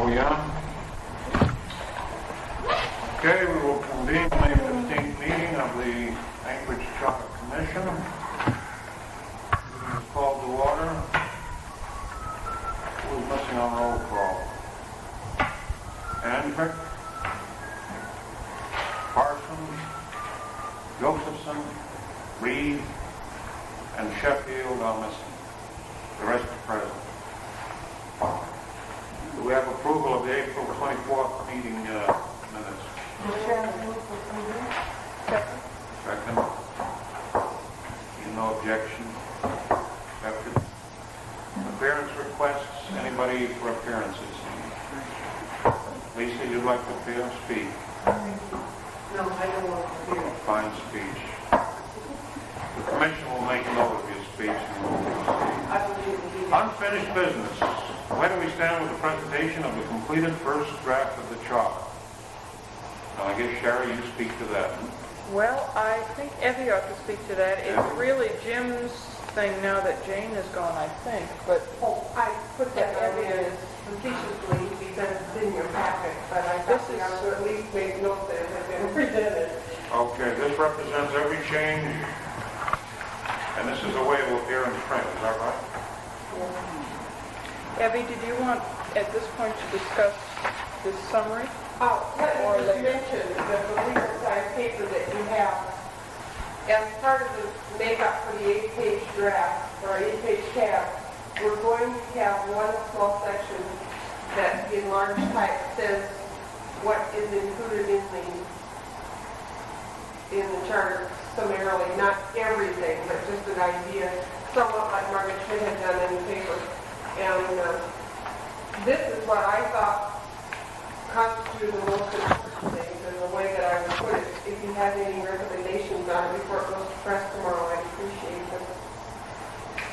Oh, yeah? Okay, we will convene the May 15th meeting of the Anchorage Traffic Commission. Meeting is called to order. Who's missing on roll call? Andrick, Parsons, Josephson, Reed, and Sheffield are missing. The rest are present. Do we have approval of the April 24th meeting minutes? Second. No objection. Accepted. Appearance requests. Anybody for appearances? Lisa, you'd like to appear? Speak. No, I don't want to hear it. Fine speech. The commission will make a note of your speech and we'll proceed. I believe in you. Unfinished business. Where do we stand with the presentation of the completed first draft of the charter? Now, I guess, Sherry, you speak to that. Well, I think Evie ought to speak to that. It's really Jim's thing now that Jane is gone, I think, but Oh, I put that on there facetiously because it's in your packet, but I thought we ought to at least make note that it had been presented. Okay, this represents every change, and this is the way it will appear in print, is that right? Evie, did you want at this point to discuss this summary? Let me just mention that the legal size paper that you have, as part of the makeup for the 8-page draft, or 8-page tab, we're going to have one small section that in large type says what is included in the charter summarily, not everything, but just an idea, somewhat like Margaret Schmidt had done in the paper. And this is what I thought constituted the most important things, and the way that I would put it. If you have any recommendations on it before it goes to press tomorrow, I'd appreciate them.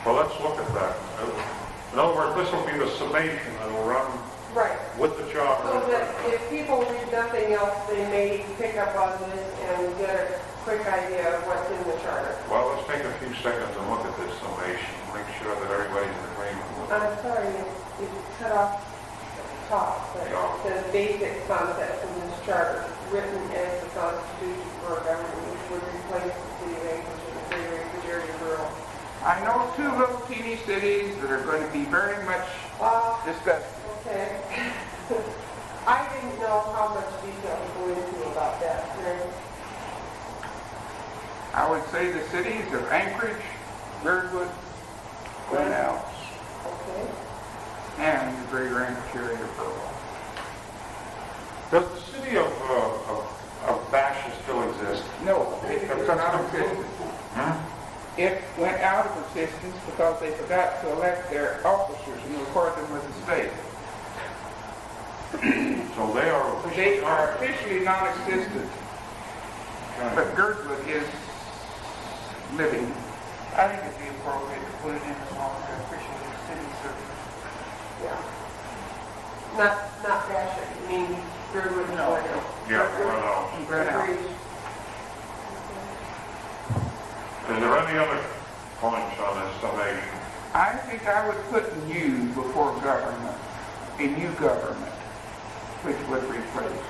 Well, let's look at that. In other words, this will be the summation that will run Right. with the charter. So that if people read nothing else, they may pick up on this and get a quick idea of what's in the charter. Well, let's take a few seconds and look at this summation, make sure that everybody's in agreement with it. I'm sorry, it's cut off at the top, but it says basic concepts in this charter, written as the Constitution for our government, which would replace the city of Anchorage and the greater Missouri rural. I know two little teeny cities that are going to be very much discussed. Okay. I didn't know how much detail to go into about that. I would say the cities of Anchorage, Birdwood, Glen Alps, Okay. and the greater Anchorage area borough. Does the city of Basha still exist? No, it went out of existence. It went out of existence because they forgot to elect their officers and record them with the state. So they are They officially are officially non-existent, but Girdwood is living. I think it'd be appropriate to put it in as long as they're officially city service. Yeah. Not Basha, you mean Birdwood and No. Glen. Yeah, well, Glen Alps. Agreed. is there any other points on this summation? I think I would put new before government, a new government, which would replace.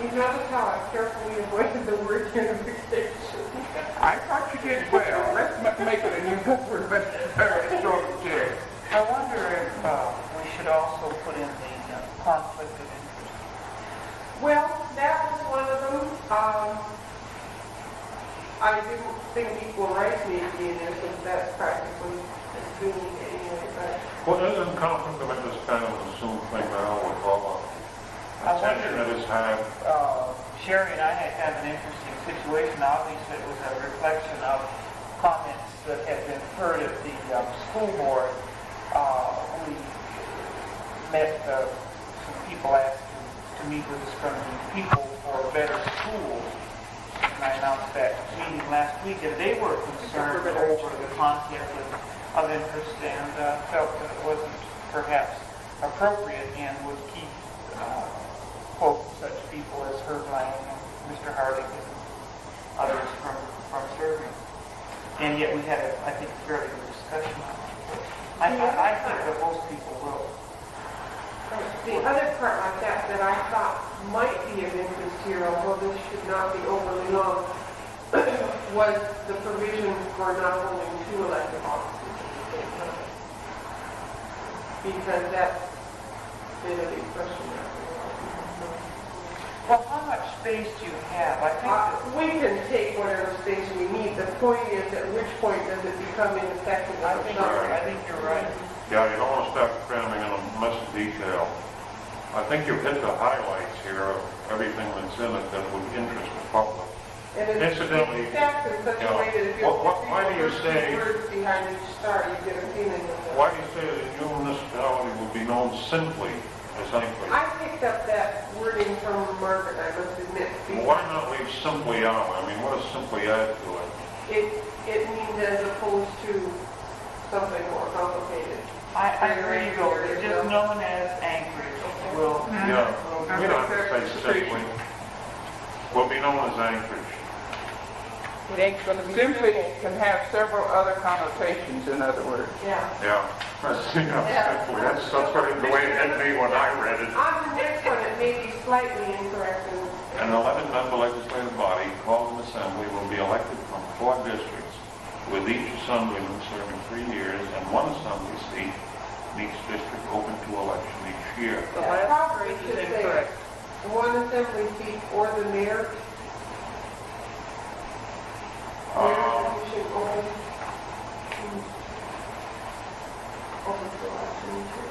You notice how I carefully avoided the word unification. I thought you did well. Let's make it a new government. Chair. I wonder if we should also put in the conflict of interest. Well, that was one of them. I didn't think equal rights needed to be in there, since that's practically assuming anyway, but Well, isn't conflict of interest kind of an assumed thing now with all the attention that it's had? Sherry and I had an interesting situation. Obviously, it was a reflection of comments that had been heard at the school board. We met some people asked to meet with us from the People for Better Schools. And I announced that meeting last week, and they were concerned over the conflict of interest and felt that it wasn't perhaps appropriate and would keep quote such people as Herb Lang and Mr. Harding and others from serving. And yet we had, I think, a fairly good discussion on it. I think that most people will. The other part like that I thought might be of interest here, although this should not be overly long, was the provision for not holding two elected offices at the same time. Because that's been a big question mark. Well, how much space do you have? I think that We can take whatever space we need. The point is, at which point does it become ineffective I or think something? you're right. Yeah, you don't want to start cramming in a mess of detail. I think you've hit the highlights here of everything that's in it that would interest the public. And it's Incidentally, stacked in such a yeah. way that if you're Why do you say- words behind each star, you get a feeling of it. Why do you say that your municipality will be known simply as Anchorage? I picked up that wording from Margaret, I must admit. Well, why not leave simply out? I mean, what does simply add to it? It means as opposed to something more complicated. I agree, Bill. It's just known as Anchorage. Will. Yeah, we don't have to say simply. Will be known as Anchorage. It ain't gonna be Simply simple. can have several other connotations, in other words. Yeah. Yeah, simply. That's what the way it hit me when I read it. On the next one, it may be slightly incorrect. An 11-member legislative body called an assembly will be elected from 4 districts, with each assemblyman serving 3 years and 1 assembly seat in each district open to election each year. The Yeah, last probably phrase should is say- incorrect. One assembly seat or the mayor. Mayor position open. Open to election each year.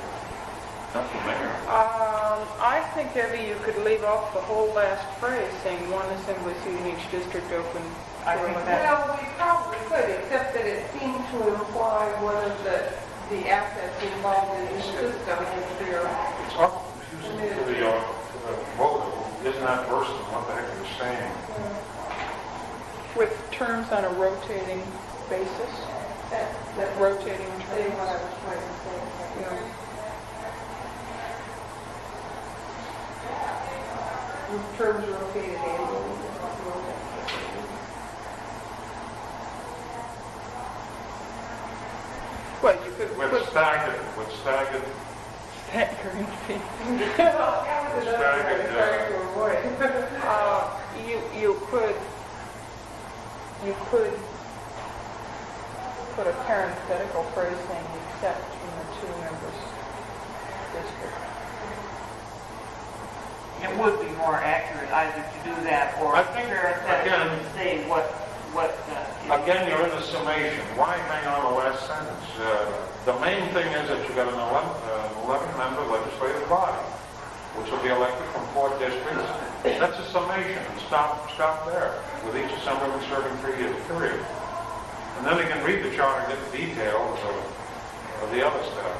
That's the mayor. I think, Evie, you could leave off the whole last phrase, saying one assembly seat in each district open. I for think election. that- Well, we probably could, except that it seemed to imply one of the assets involved in the system is their, It's awful confusing to the voter. Isn't that worse than what the heck you're saying? With terms on a rotating basis, that rotating say terms. what I was trying to say. you know. In terms of rotated annually. Well, you could With put staggered, staggering fees. Well, that was another one I tried to avoid. You could put a parenthetical phrase saying except in the 2 members district. It would be more accurate either to do that or I think, parenthetically again- say what. Again, you're in the summation. Why hang on the last sentence? The main thing is that you've got an 11-member legislative body, which will be elected from 4 districts. That's a summation, and stop there, with each assemblyman serving 3 years, period. And then they can read the charter, get the details of the other stuff.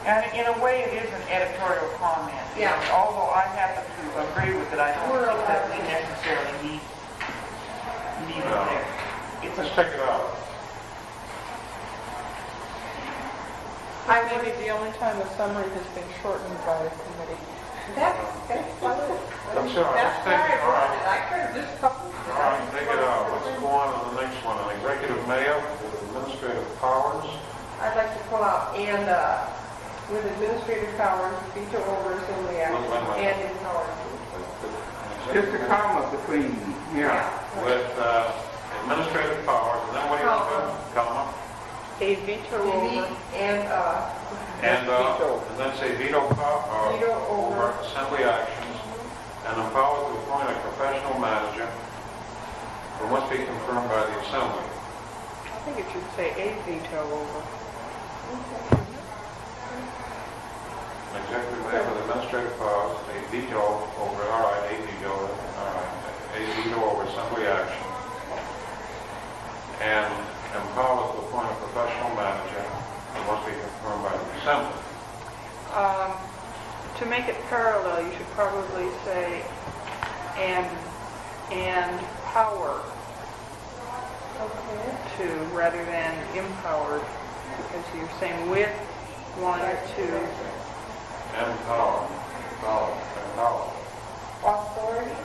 And in a way, it is an editorial comment. Yeah. And although I happen to agree with it, I don't We're think that we allowed to. necessarily need it No. there. It's Let's a, check it out. I may be the only time the summary has been shortened by a committee. That's fine. That's all right. That's Let's take why I it. All brought right. it. I could have just coupled it. All right, take it out. Let's go on to the next one. An executive mayor with administrative powers. I'd like to pull out and, with administrative powers, veto over assembly action, Wait. and empower. Just a comma between, yeah. With administrative powers, and then what do you want to do? Comma. A veto over. Delete and, And Veto. then say veto Veto over. over assembly actions, and empowered to appoint a professional manager who must be confirmed by the assembly. I think it should say a veto over. An executive mayor with administrative powers, a veto over, all right, a veto, all right, a veto over assembly action, and empowered to appoint a professional manager who must be confirmed by the assembly. To make it parallel, you should probably say and power to rather than empowered, because you're saying with 1 or 2. Empower. authority.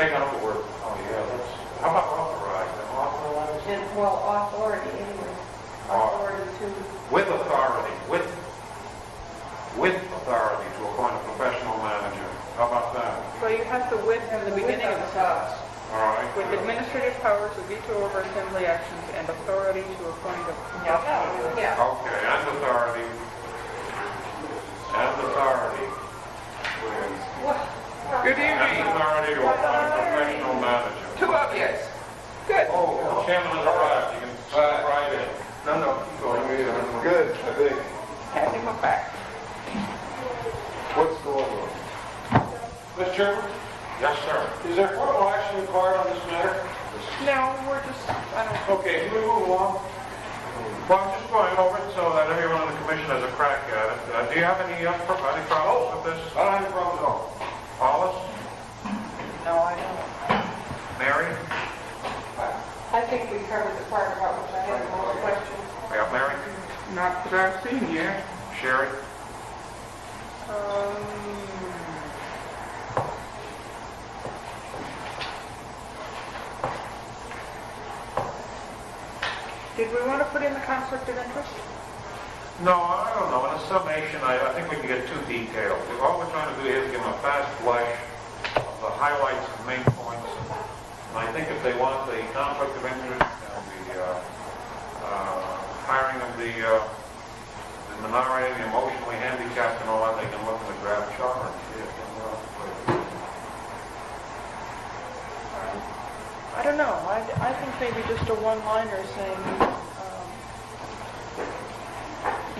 Take out the word, oh yeah, that's, how about authorize? Authorize? And, well, authority anyway. Authority to, With authority, with authority to appoint a professional manager. How about that? So you have the with in the beginning of the sentence. All right. With administrative powers to veto over assembly actions and authority to appoint a... yeah. Okay, and authority. And authority. Good And evening. authority to appoint a professional manager. Two of you. Good. Oh, the chairman has arrived, you can step right in. No, keep going. Good, I think. Hand him a back. What's going on? Mr. Chairman? Yes, sir. Is there formal action required on this matter? No, we're just, I don't... Okay, can we move along? Well, I'm just going over it so that everyone on the commission has a crack at it. Do you have any problems with this? I don't have any problems at all. Hollis? No, I don't. Mary? I think we covered the part about which I had more questions. Yeah, Mary? Not that I've seen yet. Sherry? Did we want to put in the conflict of interest? No, I don't know. In a summation, I think we can get too detailed. All we're trying to do here is give them a fast flash of the highlights and main points. And I think if they want the conflict of interest and the hiring of the minority, the emotionally handicapped and all that, they can look in the draft charter and see if I don't know. I think maybe just a one-liner saying,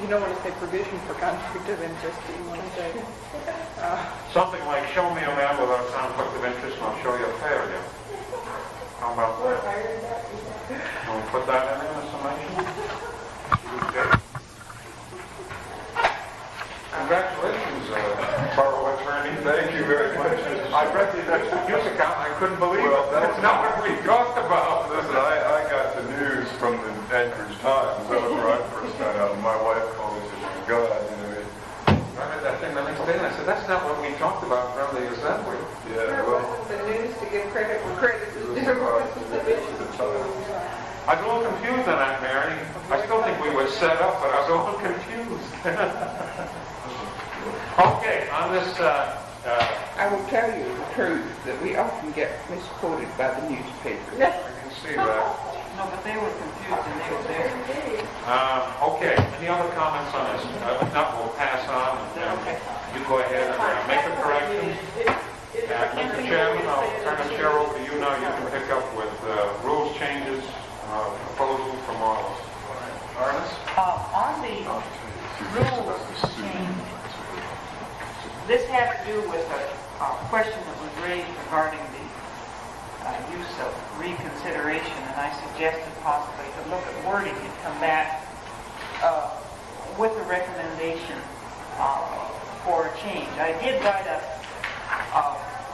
you don't want to say provision for conflict of interest, you want to say, something like, show me a man without conflict of interest and I'll show you a failure. How about that? Can we put that in the summation? Okay. Congratulations, borough attorney. Thank you very much. I read the excuse account, I couldn't believe Well, it. that's That's not what we talked about. Listen, I got the news from the Anchorage Times. That was where I first found out. My wife called me and said, God, I read that thing the next day and I said, that's not what we talked about from the assembly. yeah, It well, wasn't the news to give credit where credit is it was due. surprised to me at the time. I was a little confused on that, Mary. I still think we were set up, but I was a little confused. Okay, on this, I will tell you the truth, that we often get misquoted by the newspaper. I can see that. No, but they were confused and they were there. Okay, any other comments on this? If not, we'll pass on. And you go ahead and make the corrections. And Mr. Chairman, I'll turn the chair over to you now. You can pick up with rules changes, proposals from all of us. Ernest? On the rules change, this has to do with a question that was raised regarding the use of reconsideration, and I suggested possibly to look at wording and come back with a recommendation for a change. I did write a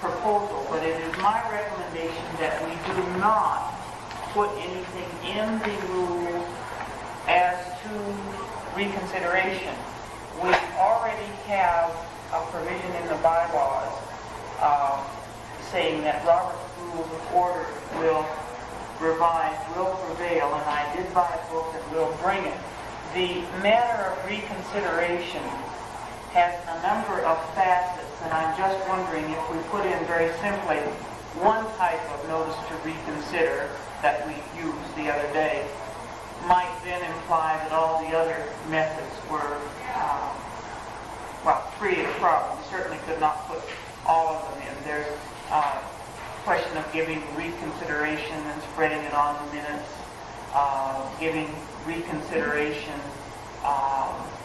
proposal, but it is my recommendation that we do not put anything in the rules as to reconsideration. We already have a provision in the bylaws saying that Robert's Rules of Order will prevail, and I did buy a book that will bring it. The matter of reconsideration has a number of facets, and I'm just wondering if we put in very simply one type of notice to reconsider that we used the other day might then imply that all the other methods were create a problem. We certainly could not put all of them in. There's a question of giving reconsideration and spreading it on the minutes, giving reconsideration,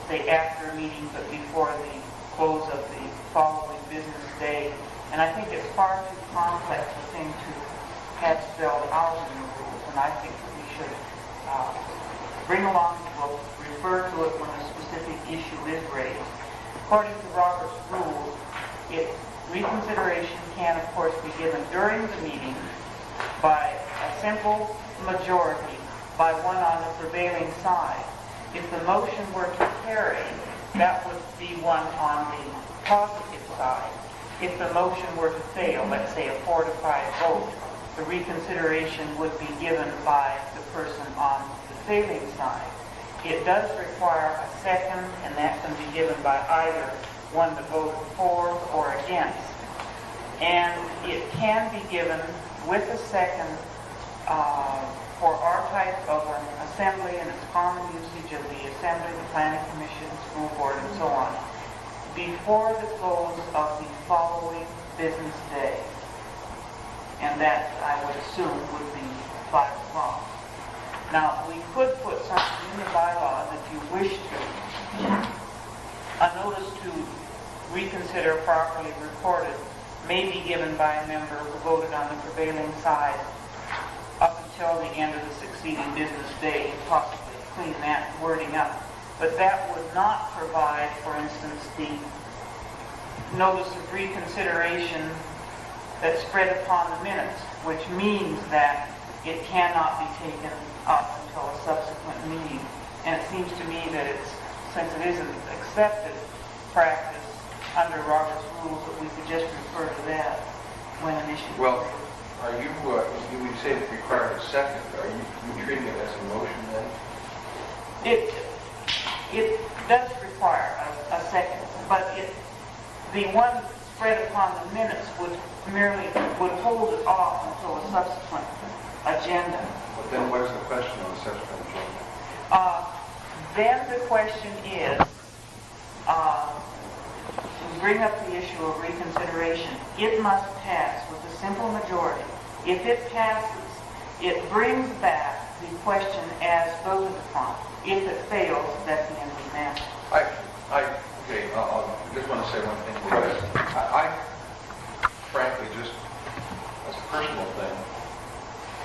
say after a meeting but before the close of the following business day. And I think it's far too complex a thing to have spelled out in the rules, and I think that we should bring along the book, refer to it when a specific issue is raised. According to Robert's rules, reconsideration can, of course, be given during the meeting by a simple majority by one on the prevailing side. If the motion were to carry, that would be one on the positive side. if the motion were to fail, let's say a 4 to 5 vote, the reconsideration would be given by the person on the failing side. It does require a second, and that can be given by either one to vote for or against. And it can be given with a second for our type of an assembly, and it's common usage of the assembly, the planning commission, school board, and so on, before the close of the following business day. And that, I would assume, would be 5 o'clock. Now, we could put something in the bylaw that you wish to. A notice to reconsider properly recorded may be given by a member who voted on the prevailing side up until the end of the succeeding business day, and possibly clean that wording up. But that would not provide, for instance, the notice of reconsideration that's spread upon the minutes, which means that it cannot be taken up until a subsequent meeting. And it seems to me that it's, since it isn't accepted practice under Robert's rules, that we could just refer to that when an issue. Well, are you, you would say it required a second, are you treating it as a motion then? It does require a second, but the one spread upon the minutes would hold it off until a subsequent agenda. But then what is the question on the subsequent agenda? Then the question is, to bring up the issue of reconsideration, it must pass with a simple majority. If it passes, it brings back the question as voted upon. If it fails, that's the end of the matter. Okay, I just want to say one thing. I frankly, just as a personal thing,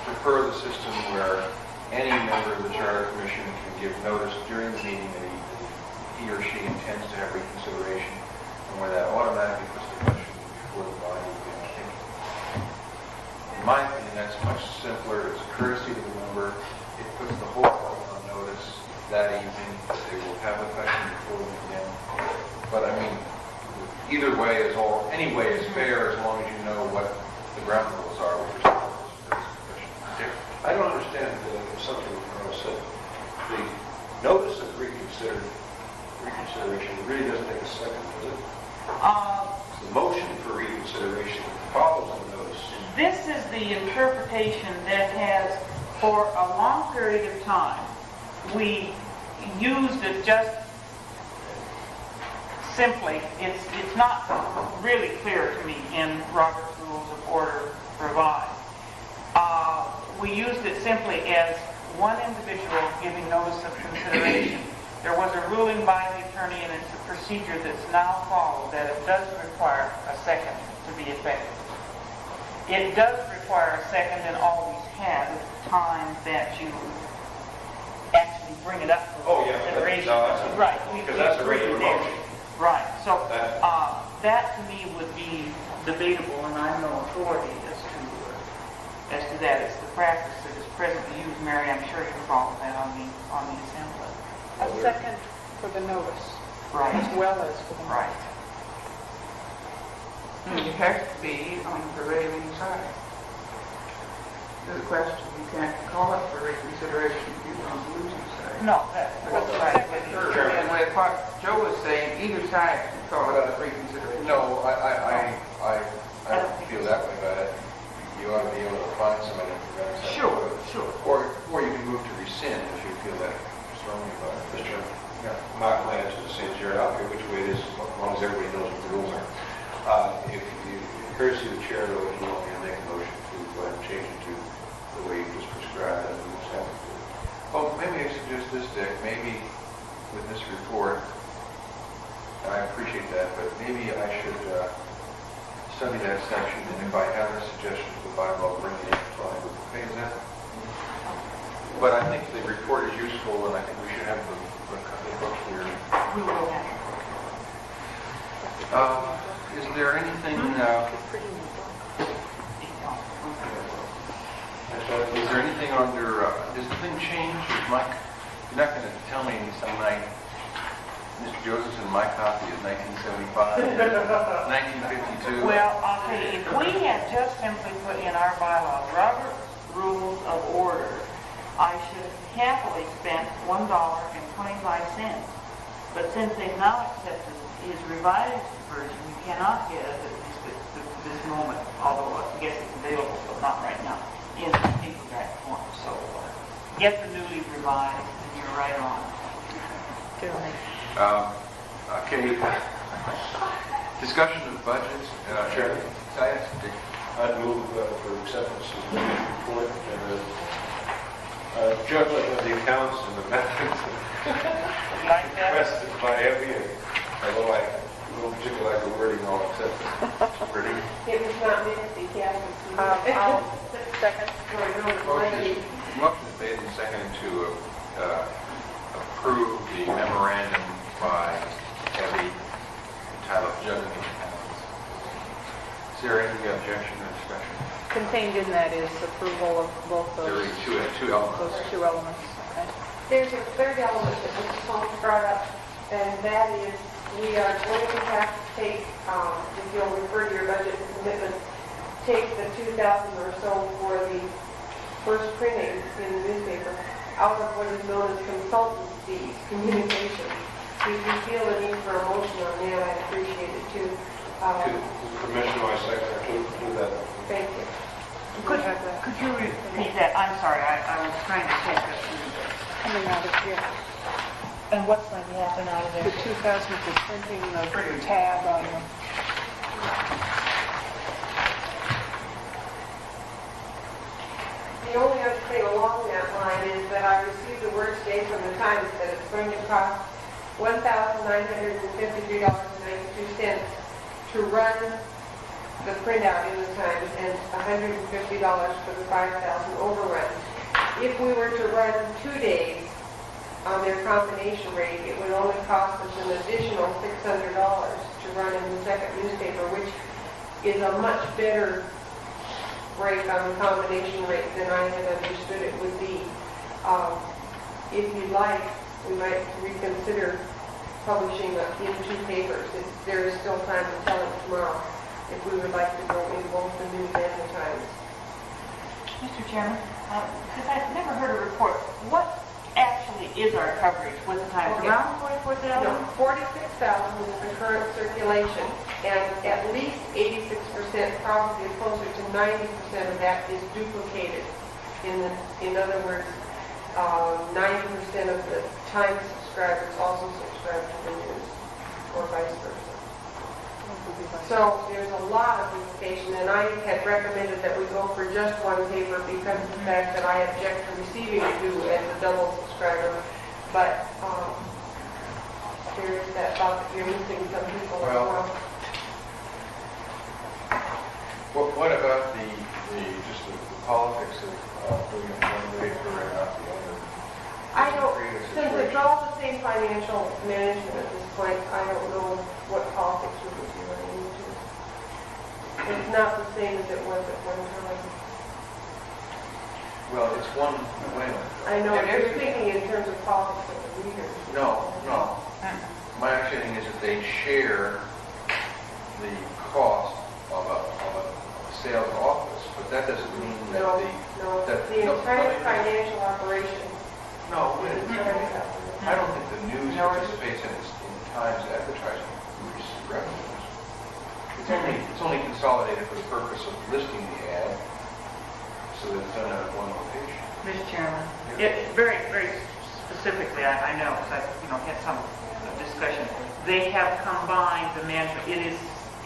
prefer the system where any member of the Charter Commission can give notice during the meeting that he or she intends to have reconsideration, and where that automatically puts the question before the body. I think, in my opinion, that's much simpler. It's a courtesy to the member. It puts the whole public on notice that evening that they will have a question before them again. But I mean, either way is any way is fair as long as you know what the ground rules are with respect to this question. I don't understand something Carl said. The notice of reconsideration really doesn't take a second, does it? The motion for reconsideration follows the notice. This is the interpretation that has, for a long period of time, we used it just simply. It's not really clear to me in Robert's Rules of Order Revised. We used it simply as one individual giving notice of consideration. There was a ruling by the attorney, and it's a procedure that's now followed, that it does require a second to be effective. It does require a second, and always has, at the time that you actually bring it up for consideration. Right. Because that's a regular motion. Right. So that to me would be debatable, and I'm no authority as to that. It's the practice that is presently used. Mary, I'm sure you follow that on the assembly. A second for the notice, Right. as well as for the... Right. It has to be on the prevailing side. There's a question, you can't call it for reconsideration if you're on the losing side. No, that's right. And with what Joe was saying, either side can call it for reconsideration. No, I don't feel that way about it. You ought to be able to find somebody to prevent us. Sure. Or you can move to rescind if you feel that strongly about it. Mr. Chairman, Yeah. my answer is the same as yours. I don't care which way it is, as long as everybody knows what the rules are. If you, courtesy of the chair, though, if you want me to make a motion to go ahead and change it to the way you just prescribed, then we just have to do it. Well, maybe I suggest this, Dick. Maybe with this report, and I appreciate that, but maybe I should study that section, and if I have a suggestion for the bylaw, bring it in, so I would okay with that. But I think the report is useful, and I think we should have the book here. We will have. Is there anything, is there anything under, does the thing change? Is Mike, you're not going to tell me some night Mr. Josephson, my copy is 1975, 1952. Well, I'll tell you, if we had just simply put in our bylaws, Robert's Rules of Order, I should have happily spent $1.25. But since they've now accepted his revised version, you cannot get it at this moment, although I guess it's available, but not right now, in paperback form. So get the newly revised, and you're right on. Okay, discussion of budgets. Chairman? Yes, Dick. I'd move for acceptance of the report and judgment of the accounts and the methods You like that? requested by every, although I don't particularly like the wording all except pretty. It was not meant to be cast. I'll second. Motion is made and seconded to approve the memorandum by Debbie entitled Juggling Accounts. Is there any objection or discussion? Contained in that is approval of both There those, are two elements. those two elements. Okay. There's a third element that Mr. Holmes brought up, and that is we are going to have to take, if you'll refer to your budget commitments, take the 2,000 or so for the first printing in the newspaper out of what is known as consultant fees, communication. If you feel the need for a motion on that, I'd appreciate it too. With permission, I second to do that. Thank you. Could you repeat that? I'm sorry, I was trying to take it. Coming out of here. And what's going to happen out of The there? 2,000 for printing the tab on them. The only other thing along that line is that I received a word today from the Times that it's going to cost $1,953.92 to run the printout in the Times and $150 for the 5,000 overrun. If we were to run 2 days on their combination rate, it would only cost us an additional $600 to run in the second newspaper, which is a much better rate on the combination rate than I had understood it would be. If you'd like, we might reconsider publishing in 2 papers. There is still time to tell it tomorrow, if we would like to go in both the News and the Times. Mr. Chairman, because I've never heard a report, what actually is our coverage with the Times? Okay. Around 44,000? No, 46,000 is the current circulation, and at least 86%, probably closer to 90% of that is duplicated. In other words, 90% of the Times subscribers also subscribe to the News, or vice versa. So there's a lot of duplication, and I had recommended that we go for just one paper because of the fact that I object to receiving two as a double subscriber. But there's that thought that you're missing some people as well. What about the politics of doing it one way for and not the other? I don't, since it's all the same financial management at this point, I don't know what politics we would be running into. It's not the same as it was at one time. Well, it's one, wait a minute. I know, you're thinking in terms of politics of the readers. No. My understanding is that they share the cost of a sales office, but that doesn't mean that No, that- the no, entire no, financial operation. No, wait a is minute. carried out. I don't think the news participates in Times advertising revenues. It's only consolidated for the purpose of listing the ad, so that it's done at one location. Mr. Chairman, very, very specifically, I know, because I've had some discussion. They have combined the management.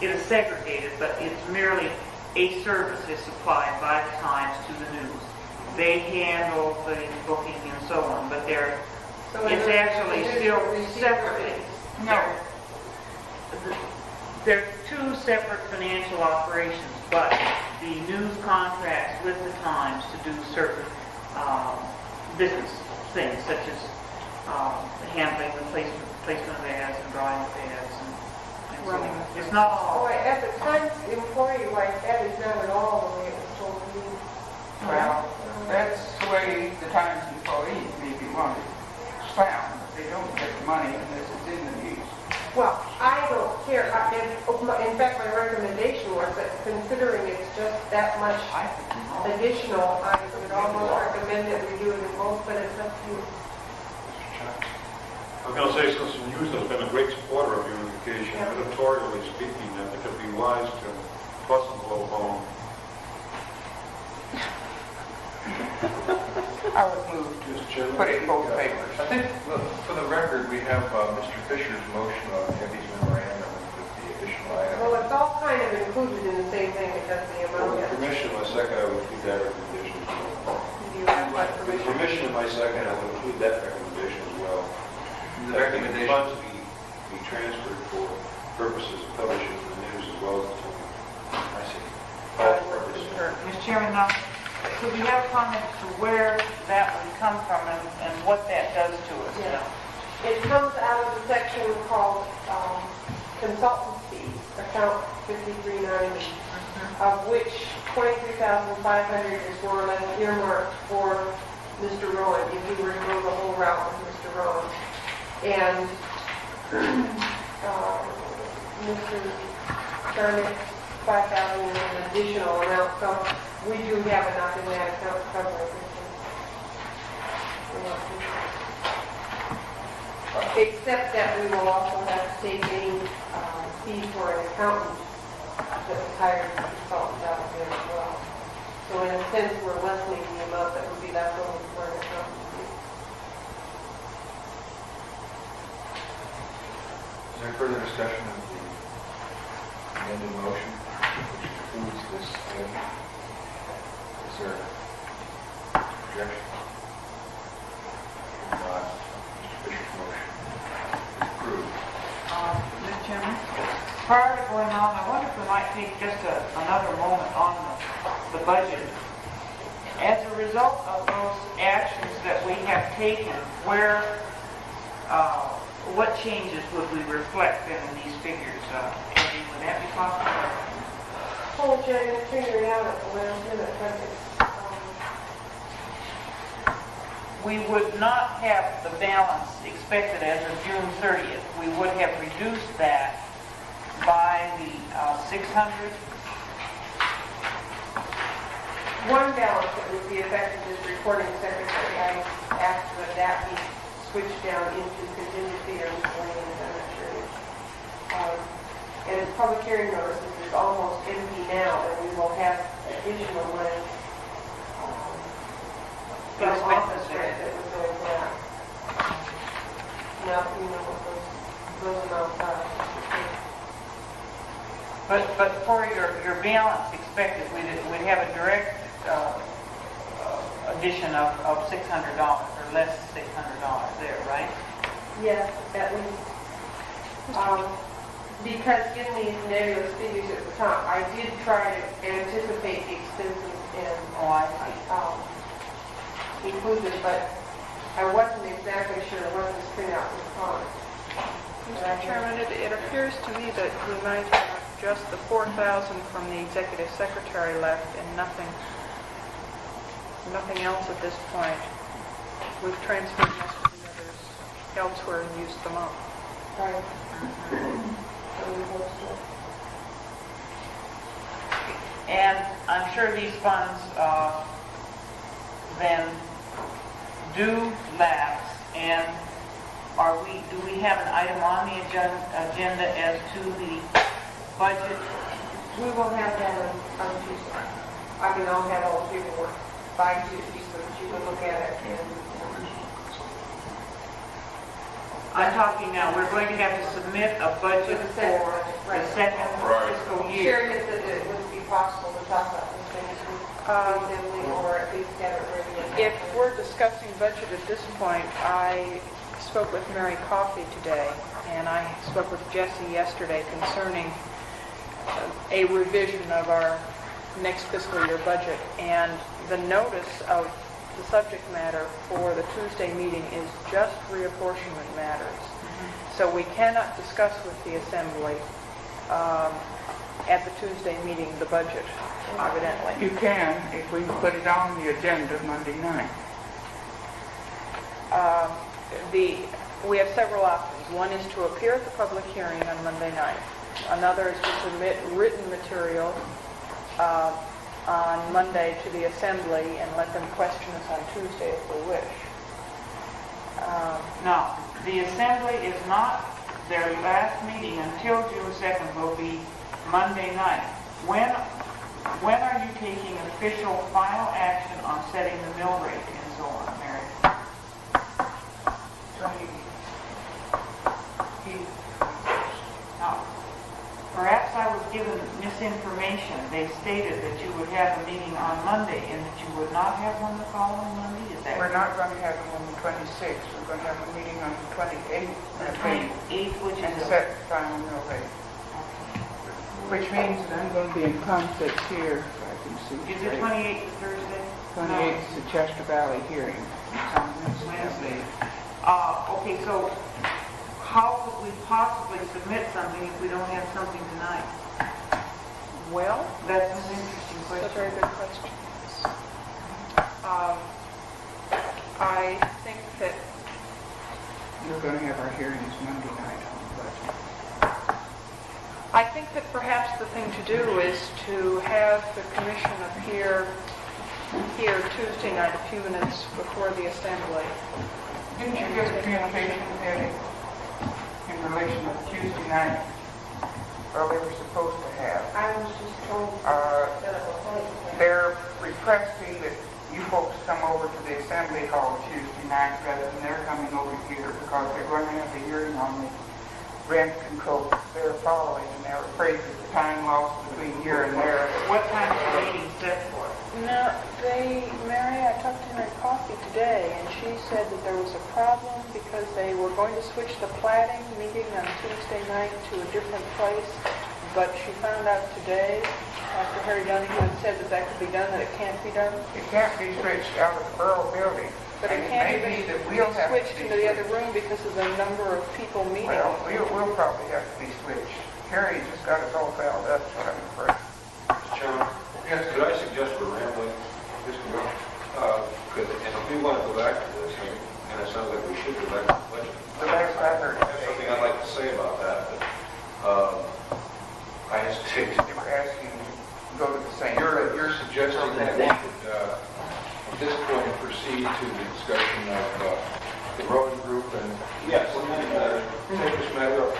It is segregated, but it's merely a service is supplied by the Times to the news. They handle the booking and so on, but So it's in actually other words, still the receiver separate. is- No. They're 2 separate financial operations, but the news contracts with the Times to do certain business things, such as handling the placement of ads and drawing of ads and so on. It's not all. Boy, at the time, employee-wise, that is not at all the way it was told to me. Well, that's the way the Times employees maybe want it found, but they don't get money unless it's in the considering it's just that much additional, I would almost recommend that we do it in both, but it's up to you. I was going to say, Citizen News has been a great supporter of unification, Yeah. editorially speaking, and it could be wise to plus and blow bone. I would move to put it in both papers. I think, look, for the record, we have Mr. Fisher's motion on Andy's memorandum with the additional Well, item. it's all kind of included in the same thing, except the amount. With permission of my second, I would include that recommendation as well. Do you have what With permission? permission of my second, I would include that recommendation as well. The recommendation, Funds be transferred for purposes of publishing the news as well as the Tony. I see. All purposes. Mr. Chairman, now, could we have comments to where that would come from and what that does to us? Yeah. It comes out of the section called consultant fees, account 5390, of which 23,500 is more or less earmarked for Mr. Rowan, if we were to go the whole route with Mr. Rowan. And Mr. Garnett, 5,000 is an additional amount, so we do have enough in that account to cover everything. Except that we will also have to take any fee for an accountant that was hired to consult out of there as well. So in a sense, we're lessening the amount that would be left over for an accountant fee. is there further discussion of the amended motion, which includes this item? Is there objection? If not, Mr. Fisher's motion is approved. Mr. Chairman? Prior to going on, I wonder if we might take just another moment on the budget. As a result of those actions that we have taken, what changes would we reflect in these figures? Andy, would that be possible? Oh, Jen, I'm figuring out at the last minute, but We would not have the balance expected as of June 30th. We would have reduced that by the 600. one balance that would be affected is recording secretary. I asked that that be switched down into contingency or miscellaneous, I'm not sure. And public hearing notices is almost empty now, and we will have additional money from office rent that was going back. Now, you know what those amounts are. But for your balance expected, we'd have a direct addition of $600 or less than $600 there, right? Yes, at least. Because in these nebulous figures at the top, I did try to anticipate the expenses and Oh, I see. include it, but I wasn't exactly sure what this printout was on. Mr. Chairman, it appears to me that we might have just the 4,000 from the executive secretary left and nothing else at this point. We've transferred most of the others elsewhere and used them up. Right. So we hope so. And I'm sure these funds then do lapse, and do we have an item on the agenda as to the budget? We will have that on Tuesday. I mean, I'll have all the paperwork by Tuesday so that you can look at it and I'm talking now, we're going to have to submit a budget For the second for budget, the right. second Right. fiscal year. Sherry had said that it wouldn't be possible to talk about these things independently or at least get it ready. If we're discussing budget at this point, I spoke with Mary Coffey today, and I spoke with Jesse yesterday concerning a revision of our next fiscal year budget, and the notice of the subject matter for the Tuesday meeting is just reapportionment matters. So we cannot discuss with the Assembly at the Tuesday meeting the budget, evidently. You can, if we put it on the agenda Monday night. We have several options. One is to appear at the public hearing on Monday night. Another is to submit written material on Monday to the assembly and let them question us on Tuesday if they wish. No, the assembly is not, their last meeting until June 2nd will be Monday night. When are you taking official final action on setting the mill rate and so on, Mary? Now, perhaps I was given misinformation. They stated that you would have a meeting on Monday and that you would not have one the following Monday, is that We're correct? not going to have it on the 26th, we're going to have a meeting on the 28th. The 28th, which And is a... set the final mill rate, which means that I'm going to be in conflict here, so I can see. Is it 28th is Thursday? 28th is the Chester Valley hearing. It's on Wednesday. Okay, so how could we possibly submit something if we don't have something tonight? Well, That's an interesting that's a question. very good question. I think that We're going to have our hearings Monday night on the budget. I think that perhaps the thing to do is to have the commission appear here Tuesday night, a few minutes before the assembly. Didn't you get a communication, Eddie, in relation to Tuesday night? Well, they were supposed to have. I was just told that it was late. They're requesting that you folks come over to the assembly hall Tuesday night rather than they're coming over here because they're going to have a hearing on the rent control they're following, and they're afraid that the time lost between here and there. What time is the meeting set for? No, Mary, I talked to Mary Coffey today, and she said that there was a problem because they were going to switch the plating meeting on Tuesday night to a different place, but she found out today, after Harry Donahue had said that that could be done, that it can't be done. It can't be switched out of the borough building. But it And can't may even be that be we'll have to switched be into the other switched. room because of the number of people meeting. Well, we'll probably have to be switched. Harry just got us all fouled up, so I'm afraid. Mr. Chairman, could I suggest we're rambling? Just go. And if we want to go back to this, and it sounds like we should go back to the budget. The last I heard, I have something I'd like to say about that, but I hesitate to. they were asking to go to the same. You're suggesting that we should, at this point, proceed to the discussion of the road group and... Yes. Take this matter up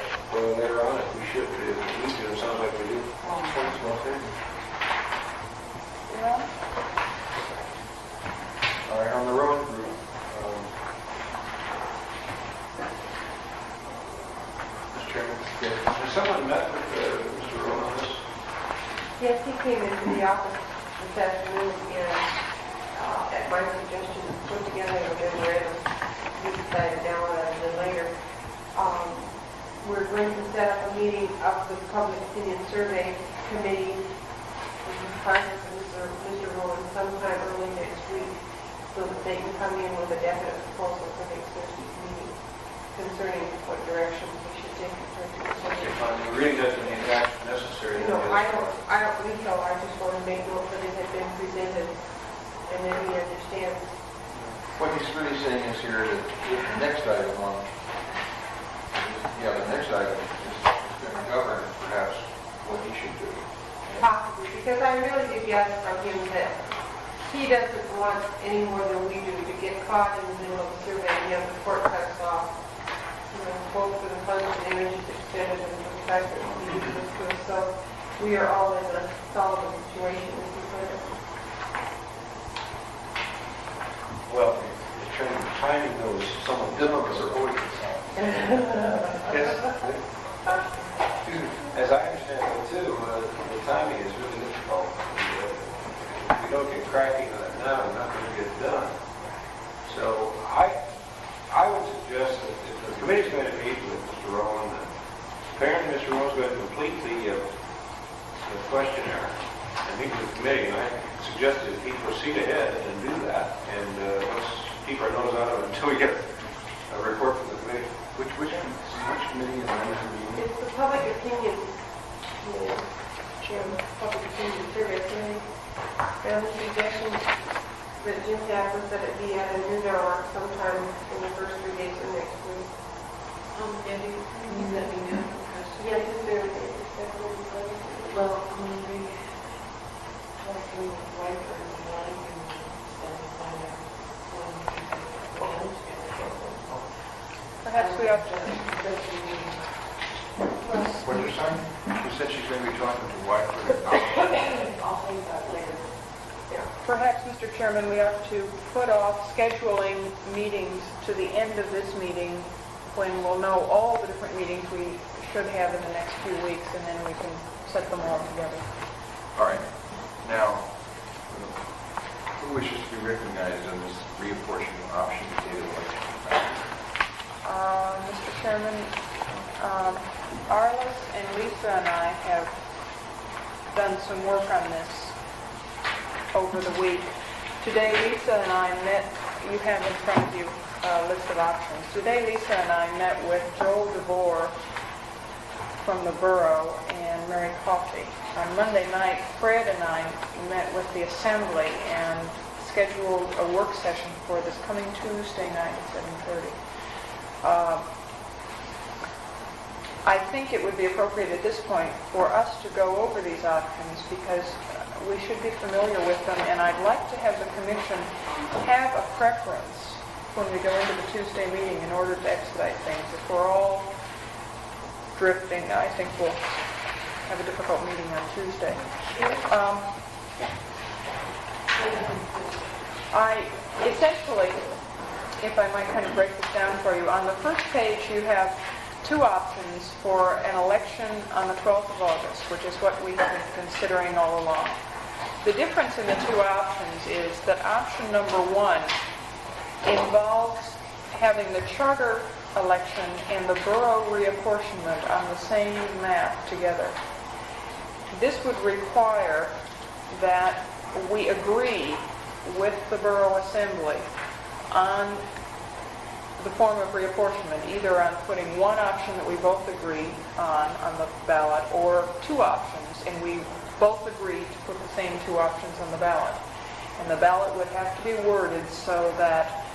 later on if we should, if we do, it sounds like we do. Yeah. All right, on the road group, Mr. Chairman, has someone met with Mr. Rowan on this? Yes, he came into the office this afternoon and, at my suggestion, put together a memorandum. We decided now rather than later. We're going to set up a meeting of the Public Opinion Survey Committee, which is part of Mr. Rowland, sometime early next week, so that they can come in with a definite proposal for next week's meeting concerning what direction we should take in terms of the Okay, subject. fine. It really doesn't mean action necessary. No, I don't believe so. I just want to make note that it had been presented and then he understands. What he's really saying is here that if the next item on, the next item is going to govern perhaps what he should do. Possibly, because I really did gather from him that he doesn't want any more than we do to get caught in the middle of a survey and have the court cuts off, both for the funds and energies expended and for the fact that we do this to us. So we are all in a solid situation as we put it. Well, the timing was somewhat difficult as always. As I understand it too, the timing is really difficult. If we don't get cracking on it now, we're not going to get it done. So I would suggest that if the committee's going to meet with Mr. Rowland, and apparently Mr. Rowland's going to complete the questionnaire and meet with the committee, and I suggested he proceed ahead and do that, and let's keep our nose out of it until we get a report from the committee. Which committee is on this meeting? It's the public opinion, Jim, public opinion survey committee. And the suggestion that Jim had was that it be at a noon hour sometime in the first 3 days of next week. Debbie, can you let me know? Because, Yes, it's Thursday, it's definitely Thursday. well, maybe when wife or mine and find out when Perhaps we ought to, What you're saying? She said she's going to be talking to Wyford. I'll think about it later. perhaps, Mr. Chairman, we ought to put off scheduling meetings to the end of this meeting when we'll know all the different meetings we should have in the next few weeks, and then we can set them all together. All right. Now, who wishes to be recognized on this reapportionment option data election? Mr. Chairman, Arliss and Lisa and I have done some work on this over the week. Today, Lisa and I met, you have in front of you a list of options. Today, Lisa and I met with Joel DeVore from the borough and Mary Coffey. On Monday night, Fred and I met with the Assembly and scheduled a work session for this coming Tuesday night at 7:30. I think it would be appropriate at this point for us to go over these options because we should be familiar with them, and I'd like to have the commission have a preference when we go into the Tuesday meeting in order to expedite things. If we're all drifting, I think we'll have a difficult meeting on Tuesday. Essentially, if I might kind of break this down for you, on the first page you have two options for an election on the 12th of August, which is what we have been considering all along. The difference in the two options is that option number one involves having the charter election and the borough reapportionment on the same map together. This would require that we agree with the borough assembly on the form of reapportionment, either on putting one option that we both agree on the ballot, or two options, and we both agree to put the same two options on the ballot. And the ballot would have to be worded so that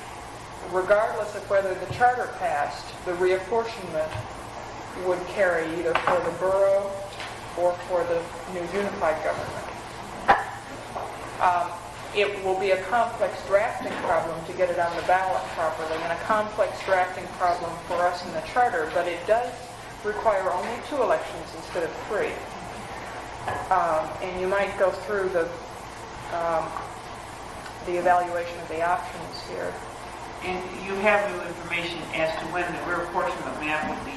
regardless of whether the charter passed, the reapportionment would carry either for the borough or for the new unified government. It will be a complex drafting problem to get it on the ballot properly, and a complex drafting problem for us in the charter, but it does require only 2 elections instead of 3. And you might go through the evaluation of the options here. And you have new information as to when the reapportionment map will be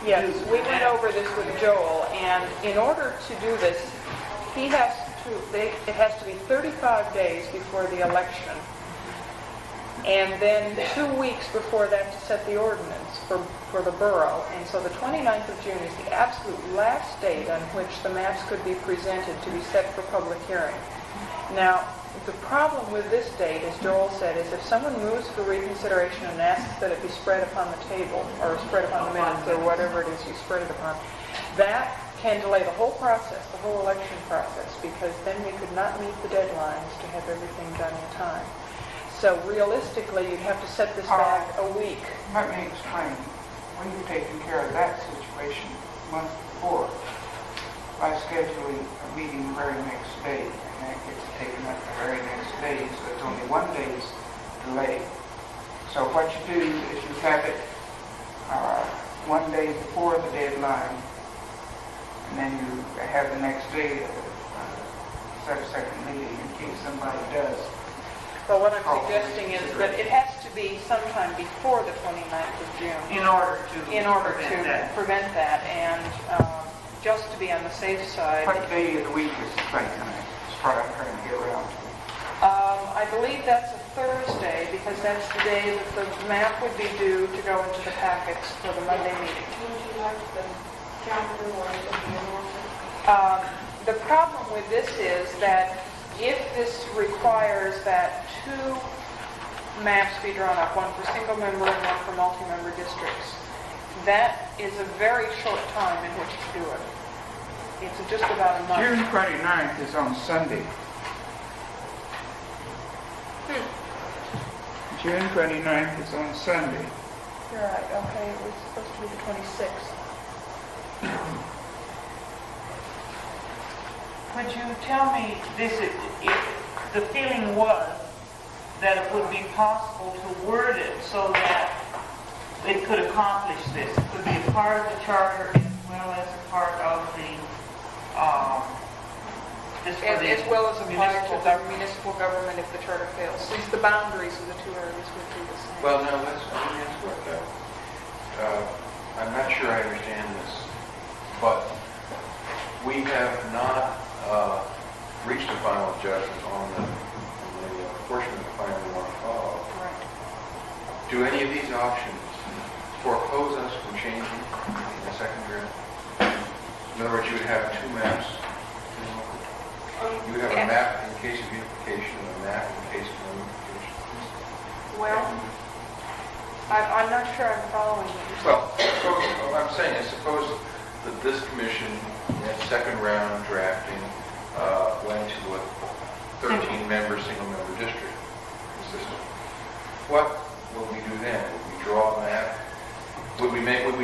Yes, used. we went over this with Joel, and in order to do this, it has to be 35 days before the election, and then 2 weeks before that to set the ordinance for the borough. And so the 29th of June is the absolute last date on which the maps could be presented to be set for public hearing. Now, the problem with this date, as Joel said, is if someone moves for reconsideration and asks that it be spread upon the table, or spread upon the minutes, or whatever it is you spread it upon, that can delay the whole process, the whole election process, because then we could not meet the deadlines to have everything done in time. So realistically, you'd have to set this back a week. Let me explain. We've taken care of that situation months before by scheduling a meeting the very next day, and that gets taken up the very next day, so it's only 1 day's delay. So what you do is you have it 1 day before the deadline, and then you have the next day set a second meeting in case somebody does. But what I'm suggesting is that it has to be sometime before the 29th of June In order to prevent that, and just to be on the safe side. What day of the week is the 29th? That's what I'm trying to get around to. I believe that's a Thursday, because that's the day that the map would be due to go into the packets for the Monday meeting. Would you like the calendar or the The problem with this is that if this requires that 2 maps be drawn up, one for single member and one for multi-member districts, that is a very short time in which to do it. It's just about a month. June 29th is on Sunday. June 29th is on Sunday. You're right, okay, it was supposed to be the 26th. could you tell me this, if the feeling was that it would be possible to word it so that it could accomplish this? It could be a part of the charter as well as a part of the, As well as apply to municipal the government. municipal government if the charter fails, since the boundaries of the two areas would be the same. Well, now, let me ask what, I'm not sure I understand this, but we have not reached a final judgment on the portion of the plan we want to follow. Right. Do any of these options foreclose us from changing in the second round? In other words, you would have two maps. You would have a map in case of unification and a map in case of non-unification. Well, I'm not sure I'm following what you're saying. Well, suppose, what I'm saying is suppose that this commission, in that second round drafting, went to a 13-member, single-member district system. What would we do then? Would we draw a map? Would we have the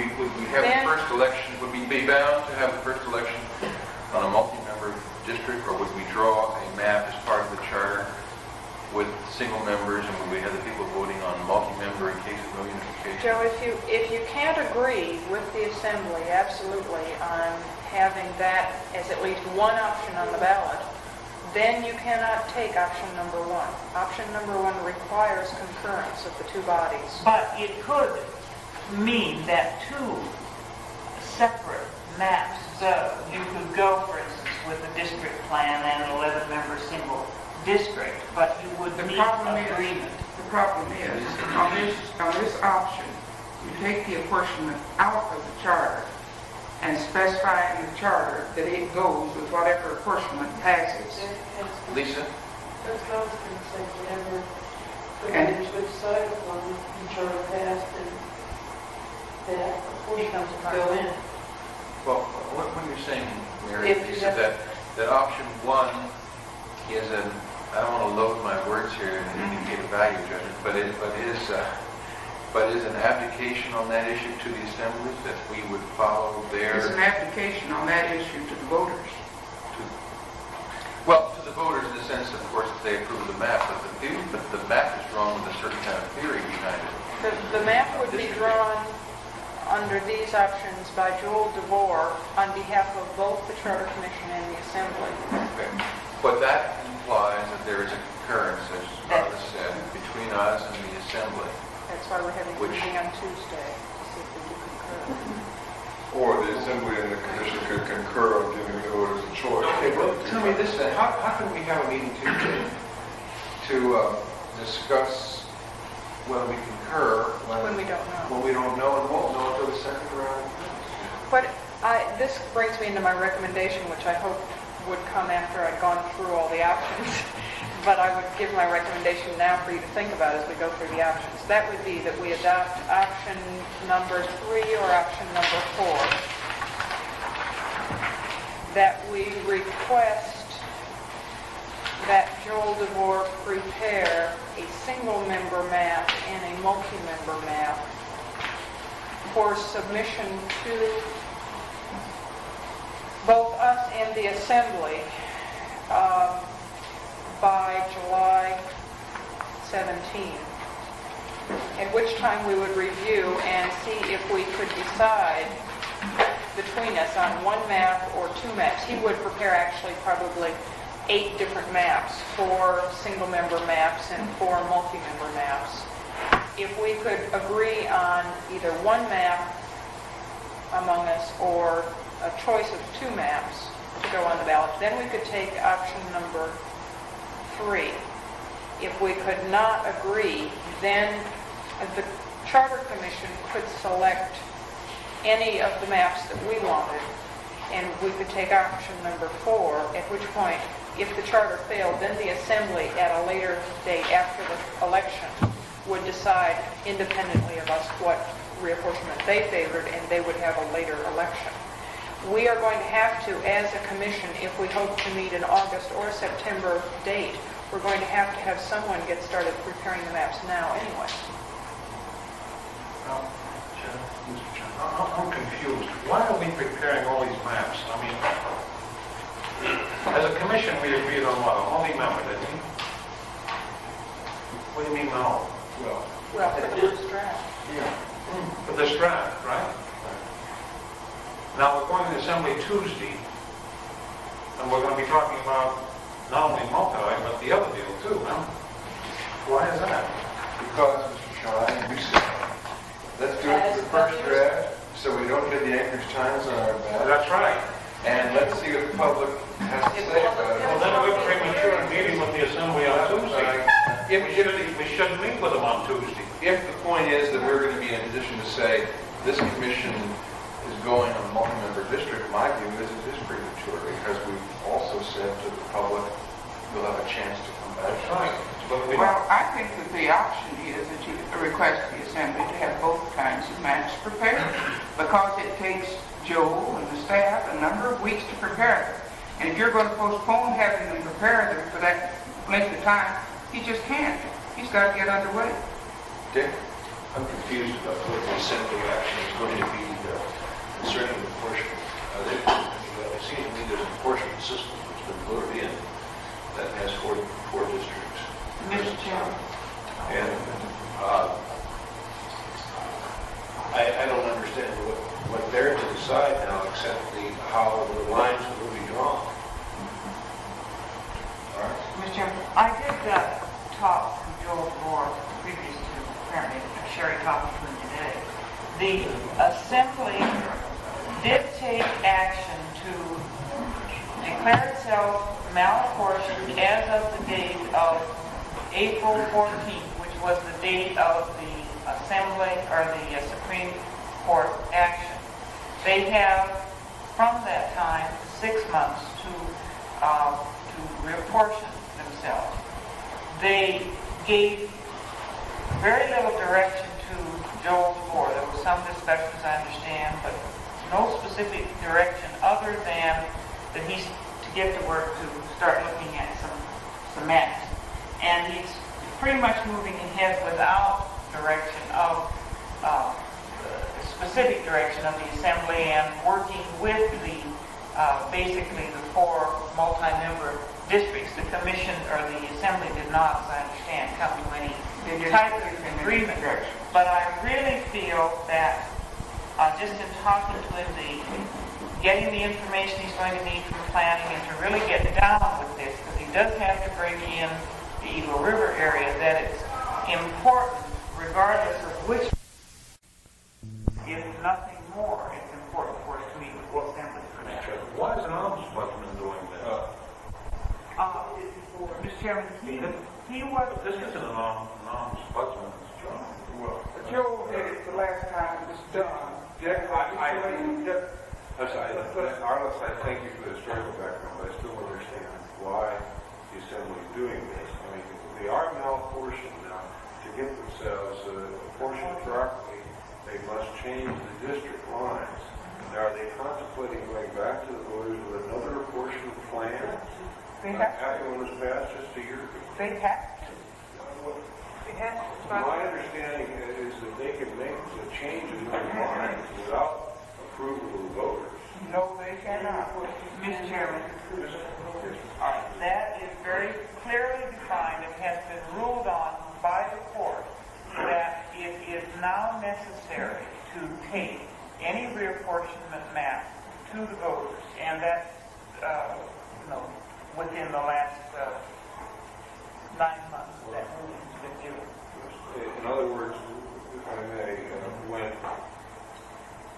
first election, would we be bound to have the first election on a multi-member district, or would we draw a map as part of the charter with single members, and would we have the people voting on multi-member in case of no unification? Joe, if you can't agree with the Assembly absolutely on having that as at least one option on the ballot, then you cannot take option number one. Option number one requires concurrence of the two bodies. But it could mean that two separate maps, so you could go, for instance, with a district plan and an 11-member single district, but you would The need problem agreement. is, on this option, you take the apportionment out of the charter and specify in the charter that it goes with whatever apportionment passes. Lisa? That's what I was going to say, whatever the And- voters would decide upon, the charter passed, and that Becomes apportionment part would of go it. in. Well, what you're saying, Mary, If you is that, have- that option one is an, I don't want to load my words here and indicate a value judgment, but is an abdication on that issue to the assemblies, that we would follow their... It's an application on that issue to the voters. Well, to the voters in the sense, of course, that they approve the map, but the map is drawn with a certain kind of theory behind it. The map would be drawn under these options by Joel DeVore on behalf of both the Charter Commission and the Assembly. Okay. But that implies that there is a concurrence, as Barbara said, between us and the assembly. That's why we're having a Which- meeting on Tuesday to see if we can concur. Or the assembly and the commission could concur on giving the voters a choice. Okay, well, tell me this then, how can we have a meeting Tuesday to discuss whether we concur When we don't know. when we don't know and won't know until the second round? But this brings me into my recommendation, which I hope would come after I'd gone through all the options. But I would give my recommendation now for you to think about as we go through the options. That would be that we adopt option number 3 or option number 4. That we request that Joel DeVore prepare a single-member map and a multi-member map for submission to both us and the Assembly by July 17, at which time we would review and see if we could decide between us on one map or two maps. He would prepare actually probably 8 different maps, 4 single-member maps and 4 multi-member maps. If we could agree on either one map among us or a choice of 2 maps to go on the ballot, then we could take option number 3. If we could not agree, then the Charter Commission could select any of the maps that we wanted, and we could take option number 4, at which point, if the charter failed, then the Assembly at a later date after the election would decide independently of us what reapportionment they favored, and they would have a later election. We are going to have to, as a commission, if we hope to meet an August or September date, we're going to have someone get started preparing the maps now anyway. Mr. Chairman, I'm confused. Why are we preparing all these maps? I mean, As a commission, we agreed on what, only member, didn't we? What do you mean, no? Well, Well, for the first draft. For this draft, right? Now, we're going to the assembly Tuesday, and we're going to be talking about not only multi, but the other deal too, huh? Why is that? Because, Mr. Shaw, we said, let's do it for the first draft, so we don't get the Anchorage Times on our back. That's right. And let's see what the public has to say about it. Well, then we're premature in meeting with the assembly on Tuesday. We shouldn't meet with them on Tuesday. If the point is that we're going to be in a position to say, this commission is going on a multi-member district, my view is it is premature, because we've also said to the public, you'll have a chance to come back. That's right. But we Well, I think that the option is that you request the assembly to have both kinds of maps prepared, because it takes Joel and the staff a number of weeks to prepare them. And if you're going to postpone having them prepare them for that length of time, he just can't. He's got to get underway. Dick? I'm confused about what the assembly action is going to be concerning the portion. It seems to me there's a portion system that's been voted in that has four districts. Mr. Chairman. And I don't understand what they're to decide now, except how the lines will be drawn. All right. Mr. Chairman, I did talk to Joel Moore previous to apparently Sherry talking to him today. The assembly did take action to declare itself malapportioned as of the date of April 14th, which was the date of the assembly or the Supreme Court action. They have, from that time, 6 months to reapportion themselves. They gave very little direction to Joel's board. There was some discussions, I understand, but no specific direction other than that he's to get to work to start looking at some maps. And he's pretty much moving ahead without direction of specific direction of the assembly and working with the basically the 4 multi-member districts. The commission or the assembly did not, as I understand, come to any type of agreement. But I really feel that just in talking to him, getting the information he's going to need from planning and to really get down with this, because he does have to bring in the Eagle River area, that it's important, regardless of which, if nothing more, it's important for us to meet with the assembly for that. Why is an ombudsman doing this? Mr. Chairman, he was... This isn't an ombudsman's job. Well, Joel did it the last time it was done. Dick, I'm sorry, Arliss, I thank you for the historical background, but I still don't understand why the Assembly is doing this. I mean, they are malapportioned now. To get themselves apportioned properly, they must change the district lines. Now, are they contemplating going back to the voters with another apportionment plan? They have After one was passed just a year ago? They have to. They have to. My understanding is that they can make the change in those lines without approval of the voters. No, they cannot. Mr. Chairman, that is very clearly defined and has been ruled on by the court that it is now necessary to take any reapportionment map to the voters, and that's, within the last 9 months that ruling's been given. In other words, if I may, when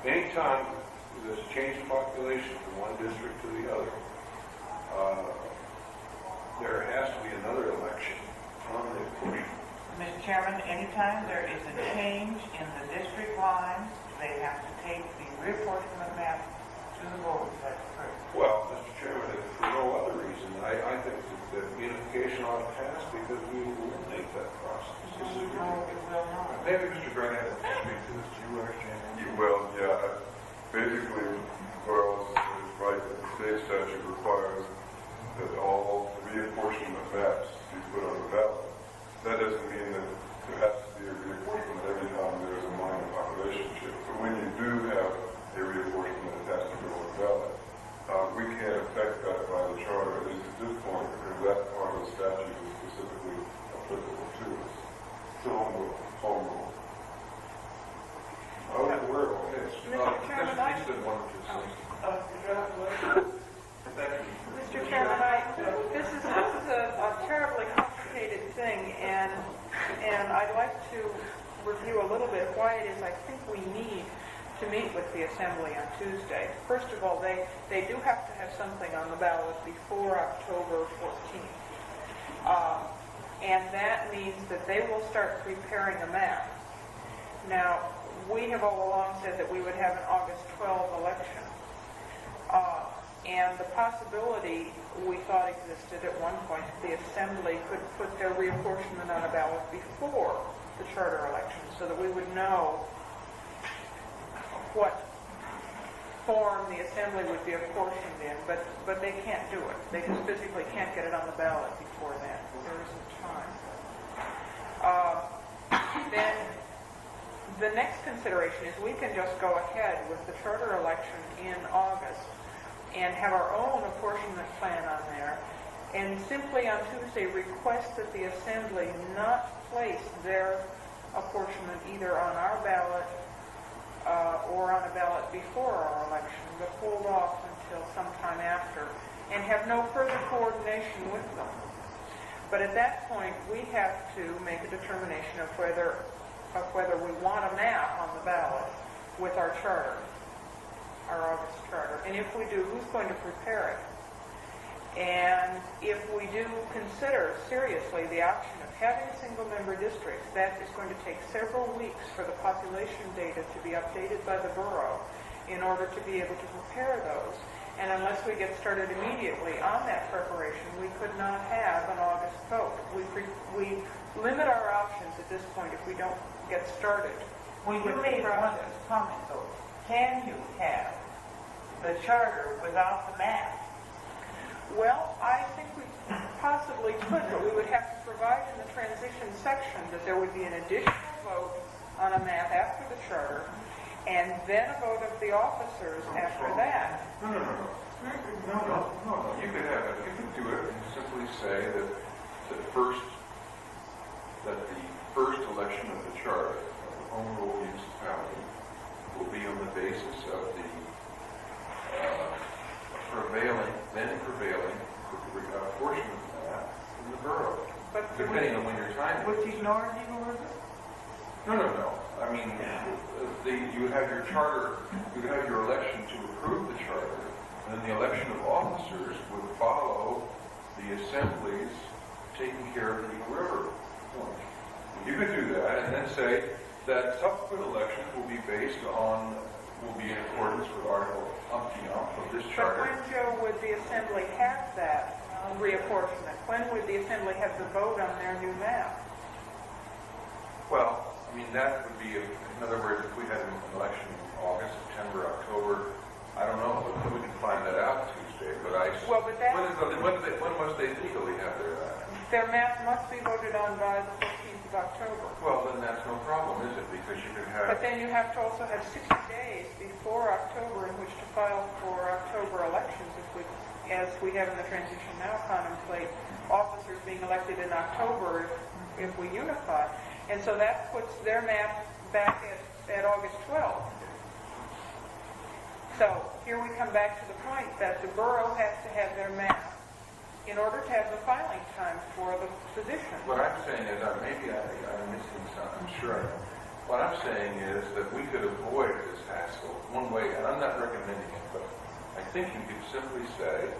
anytime there's a change in population from one district to the other, there has to be another election on the portion. Mr. Chairman, anytime there is a change in the district lines, they have to take the reapportionment map to the voters. That's correct. Well, Mr. Chairman, if for no other reason, I think that unification ought to pass because we will eliminate that process. This is No, it will not. Maybe Mr. Grant will speak to this. Do you understand? Well, yeah. Basically, Charles is right that the state statute requires that all reapportionment maps be put on the ballot. That doesn't mean that there has to be a reapportionment every time there's a minor population shift. But when you do have a reapportionment, it has to go on the ballot. We can't affect that by the charter the statute is specifically applicable to us. It's a home rule. I was aware of it. Mr. Chairman, I... Just one or two things. Thank you. Mr. Chairman, this is a terribly complicated thing, and I'd like to review a little bit why it is I think we need to meet with the Assembly on Tuesday. First of all, they do have to have something on the ballot before October 14th. And that means that they will start preparing a map. Now, we have all along said that we would have an August 12 election. And the possibility we thought existed at one point that the Assembly could put their reapportionment on a ballot before the charter election so that we would know what form the Assembly would be apportioned in, but they can't do it. They just physically can't get it on the ballot before then. There isn't time. Then the next consideration is we can just go ahead with the charter election in August and have our own apportionment plan on there, and simply on Tuesday request that the Assembly not place their apportionment either on our ballot or on a ballot before our election, but hold off until sometime after, and have no further coordination with them. But at that point, we have to make a determination of whether we want a map on the ballot with our charter, our August charter. And if we do, who's going to prepare it? And if we do consider seriously the option of having single-member districts, that is going to take several weeks for the population data to be updated by the borough in order to be able to prepare those. And unless we get started immediately on that preparation, we could not have an August vote. We limit our options at this point if we don't get started. Well, you made one comment though. Can you have the charter without the map? Well, I think we possibly could, but we would have to provide in the transition section that there would be an additional vote on a map after the charter, and then a vote of the officers after that. No. You could do it and simply say that the first election of the charter of the home rule municipality will be on the basis of the prevailing portion of that in the borough, But depending on when your time is. Which ignores legal order? No. I mean, you would have your charter, you would have your election to approve the charter, and then the election of officers would follow the Assembly's taking care of the Eagle River point. You could do that and then say that subsequent elections will be in accordance with Article umpty-ump of this But charter. when, Joe, would the Assembly have that reapportionment? When would the Assembly have the vote on their new map? Well, I mean, that would be, in other words, if we had an election in August, September, October, I don't know, we can find that out Tuesday, but Well, but that- when must they legally have Their map must be voted on by the 14th of October. well, then that's no problem, is it? Because you can have... But then you have to also have 60 days before October in which to file for October elections, as we have in the transition now, contemplate officers being elected in October if we unify. And so that puts their map back at August 12th. So here we come back to the point that the borough has to have their map in order to have the filing time for the position. What I'm saying is, maybe I'm missing something, I'm sure I am. What I'm saying is that we could avoid this hassle one way, and I'm not recommending it, but I think you could simply say,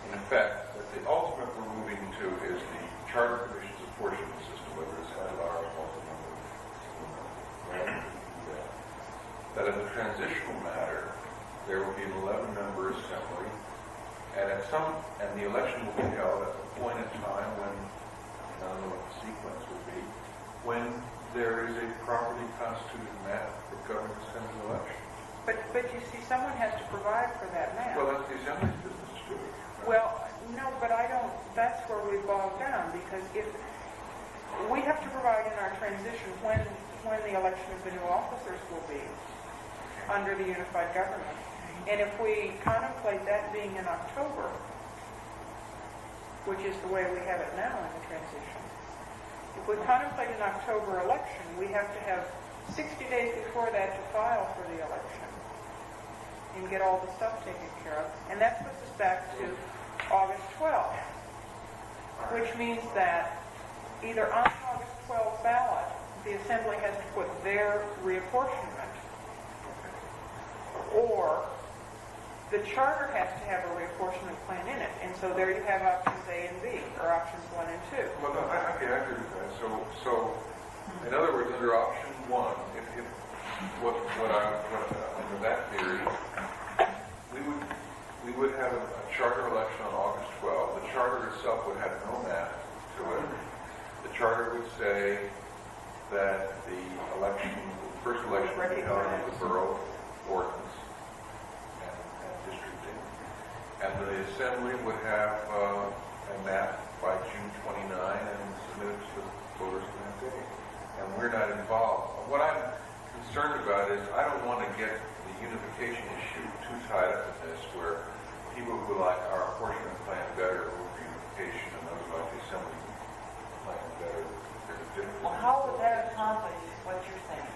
in effect, that the ultimate we're moving to is the Charter Commission's apportionment system, whether it's at-large or multi-member. That in the transitional matter, there will be an 11-member assembly, and the election will be held at the point in time when, I don't know what the sequence will be, when there is a properly constituted map that governs the Assembly election. But you see, someone has to provide for that map. Well, that's the Assembly's business to do it. Well, no, but I don't, that's where we bog down, because if, we have to provide in our transition when the election of the new officers will be under the unified government. And if we contemplate that being in October, which is the way we have it now in the transition. If we contemplate an October election, we have to have 60 days before that to file for the election and get all the stuff taken care of. And that puts us back to August 12th, which means that either on the August 12th ballot, the Assembly has to put their reapportionment, or the charter has to have a reapportionment plan in it. And so there you have options A and B, or options 1 and 2. Well, no, okay, I agree with that. So, in other words, under option 1, if under that theory, we would have a charter election on August 12th. The charter itself would have no map to it. The charter would say that the first election would be held under the borough ordinance and districting. And the Assembly would have a map by June 29 and submit it to the voters on that day. And we're not involved. What I'm concerned about is I don't want to get the unification issue too tied up in this, where people who like our apportionment plan better will be unification, and those like the Assembly plan better. Well, how would that accomplish what you're saying?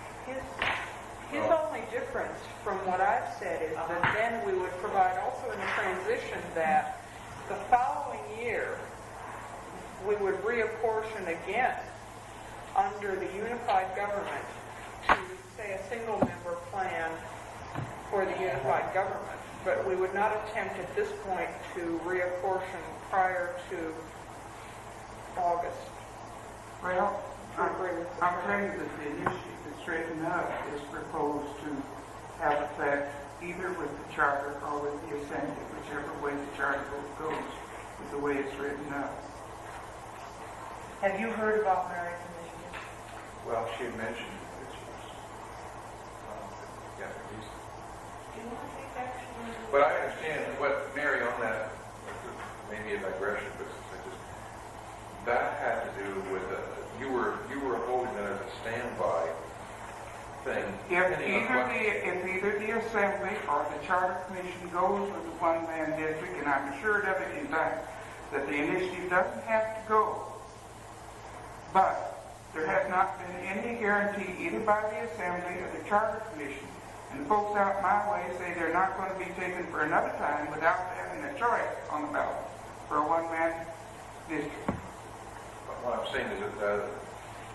His only difference from what I've said is that then we would provide also in the transition that the following year we would reapportion again under the unified government to, say, a single-member plan for the unified government. But we would not attempt at this point to reapportion prior to August. Well, I agree with you. I'll tell you that the initiative that's written up is proposed to have effect either with the charter or with the Assembly, whichever way the charter vote goes, is the way it's written up. Have you heard about Mary's initiative? Well, she had mentioned that she was, yeah, at least. Do you want to take action on it? But I understand what Mary on that, maybe a digression, but that had to do with you were holding that as a standby thing. If either the Assembly or the Charter Commission goes with the one-man district, and I'm assured of it in time, that the initiative doesn't have to go. But there has not been any guarantee either by the Assembly or the Charter Commission, and the folks out my way say they're not going to be taken for another time without having a choice on the ballot for a one-man district. What I'm saying is that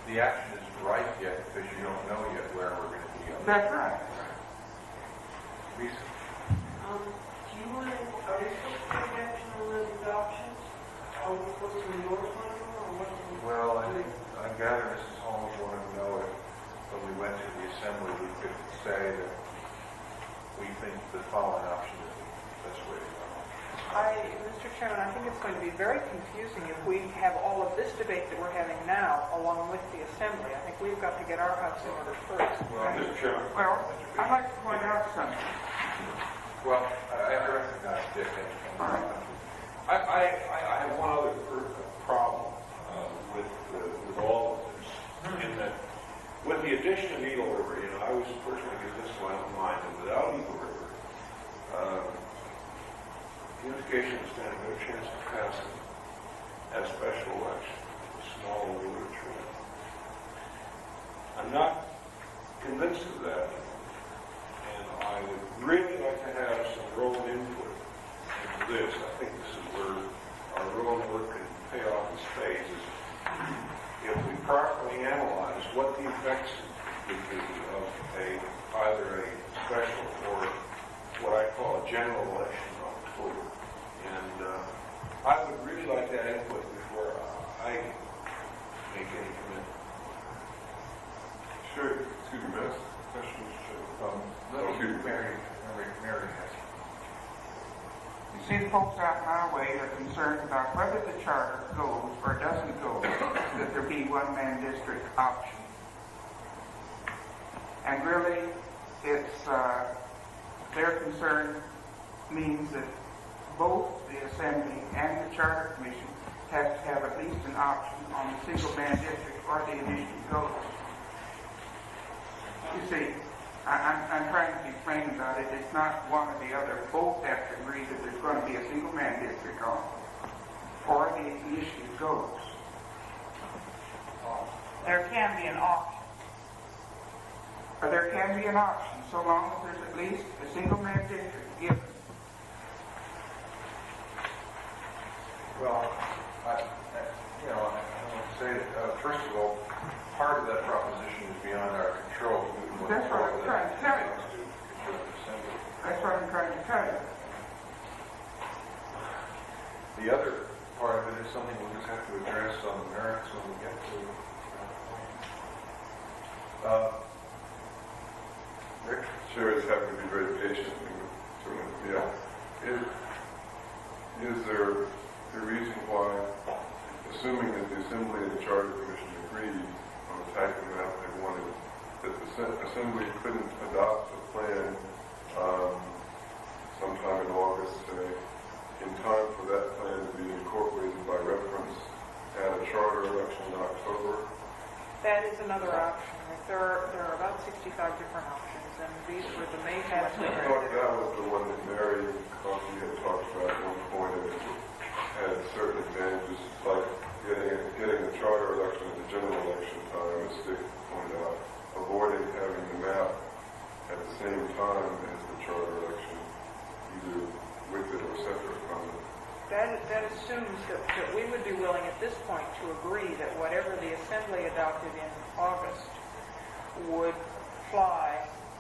the action isn't right yet because you don't know yet where we're going to be. That's right. Lisa? Do you want to, are they supposed to take action on those adoptions? Are we supposed to notify them, or what? Well, I gather Mrs. Holmes wanted to know if when we went to the Assembly we could say that we think the following option is the best way to go. Mr. Chairman, I think it's going to be very confusing if we have all of this debate that we're having now along with the Assembly. I think we've got to get our house in order first. Well, Mr. Chairman. Well, I'd like to point out something. Well, I recognize Dick. I have one other problem with all of this, in that with the addition of Eagle River, I was personally convinced in my own mind that without Eagle River, unification would stand a good chance of passing at a special election, a small ruler tree. I'm not convinced of that, and I would really like to have some road input into this. I think this is where our road work can pay off in spades, is if we properly analyze what the effects would be of either a special or what I call a general election in October. And I would really like that input before I make any commitment. Sure. Excuse me, that's question. Mary has. You see, the folks out my way are concerned about whether the charter goes or doesn't go, that there be one-man district option. And really, it's their concern means that both the Assembly and the Charter Commission have to have at least an option on the single-man district or the initiative goes. You see, I'm trying to be frank about it. It's not one or the other. Both have to agree that there's going to be a single-man district on. or the issue goes. There can be an option. Or there can be an option, so long as there's at least a single man district given. Well, you know, I want to say, first of all, part of that proposition is beyond our control. We That's what I'm trying to tell you. control the assembly. That's what I'm trying to tell you. The other part of it is something we'll just have to address on the merits when we get to Rick? Sure, it's having to be very patient. Yeah. Is there a reason why, assuming that the Assembly and the Charter Commission agreed on the type of map they wanted, that the Assembly couldn't adopt a plan sometime in August, say, in time for that plan to be incorporated by reference at a charter election in October? That is another option. There are about 65 different options, and these were the main I thought that was the one that Mary Coffey had talked about at one point, and it had certain advantages, like getting a charter election at the general election time, as Dick pointed out, avoiding having the map at the same time as the charter election, either with it or separate from it. That assumes that we would be willing at this point to agree that whatever the Assembly adopted in August would fly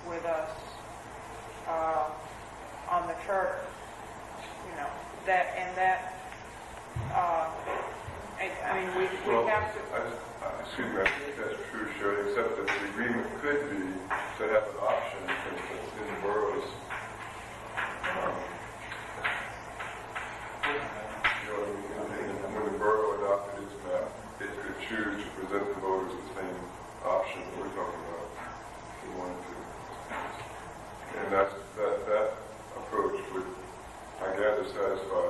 with us on the charter. You know, I mean, we Well, have to... excuse me, I think that's true, Sherry, except that the agreement could be to have an option, for instance, in the boroughs. When the borough adopted its map, it could choose to present the voters the same option that we're talking about, if we wanted to. And that approach would, I gather, satisfy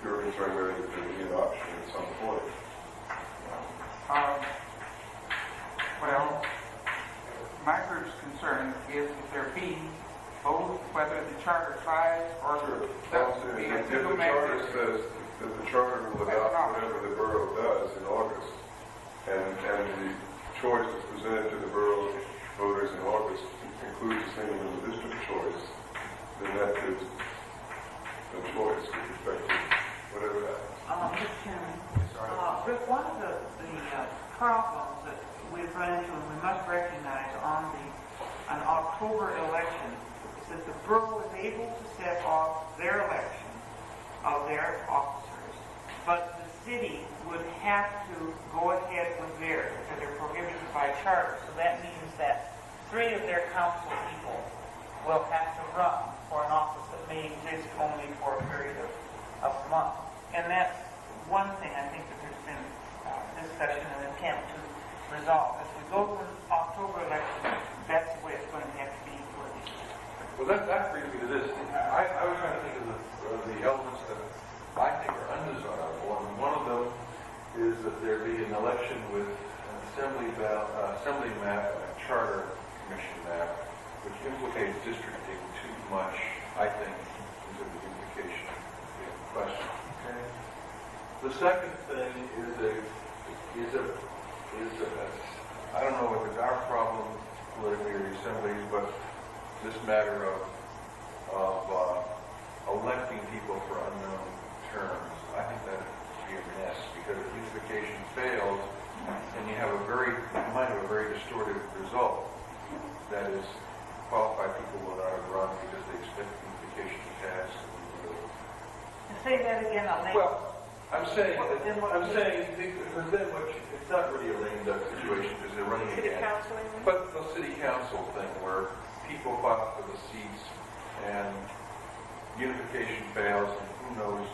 your concern, Mary, that there would be an option at some point. Well, my group's concern is that there be both, whether the charter flies or that would be a If single the man charter district. says that the charter will adopt whatever the borough does in August, and the choice is presented to the borough voters in August includes a single member district choice, then that gives a choice with respect to whatever that is. Mr. Chairman, Rick, one of the problems that we've run into and we must recognize on an October election is that the borough is able to set off their election of their officers, but the city would have to go ahead with theirs because they're prohibited by charter. So that means that 3 of their council people will have to run for an office that may exist only for a period of a month. And that's one thing I think that there's been discussion and attempt to resolve. As we go to an October election, that's the way it's going to have to be for these. Well, that brings me to this. I was trying to think of the elements that I think are undesirable, and one of them is that there be an election with an assembly map and a charter commission map, which implicates districting too much, I think, into the implication of the question. Okay. The second thing is I don't know if it's our problem politically or the assemblies, but this matter of electing people for unknown terms. I think that would be a mess because if unification fails, then you might have a very distorted result. That is, qualified people will not run because they expect unification to pass. Say that again, I'll make... Well, I'm saying because then it's not really a lame duck situation because they're running City again. council? But the city council thing where people file for the seats and unification fails and who knows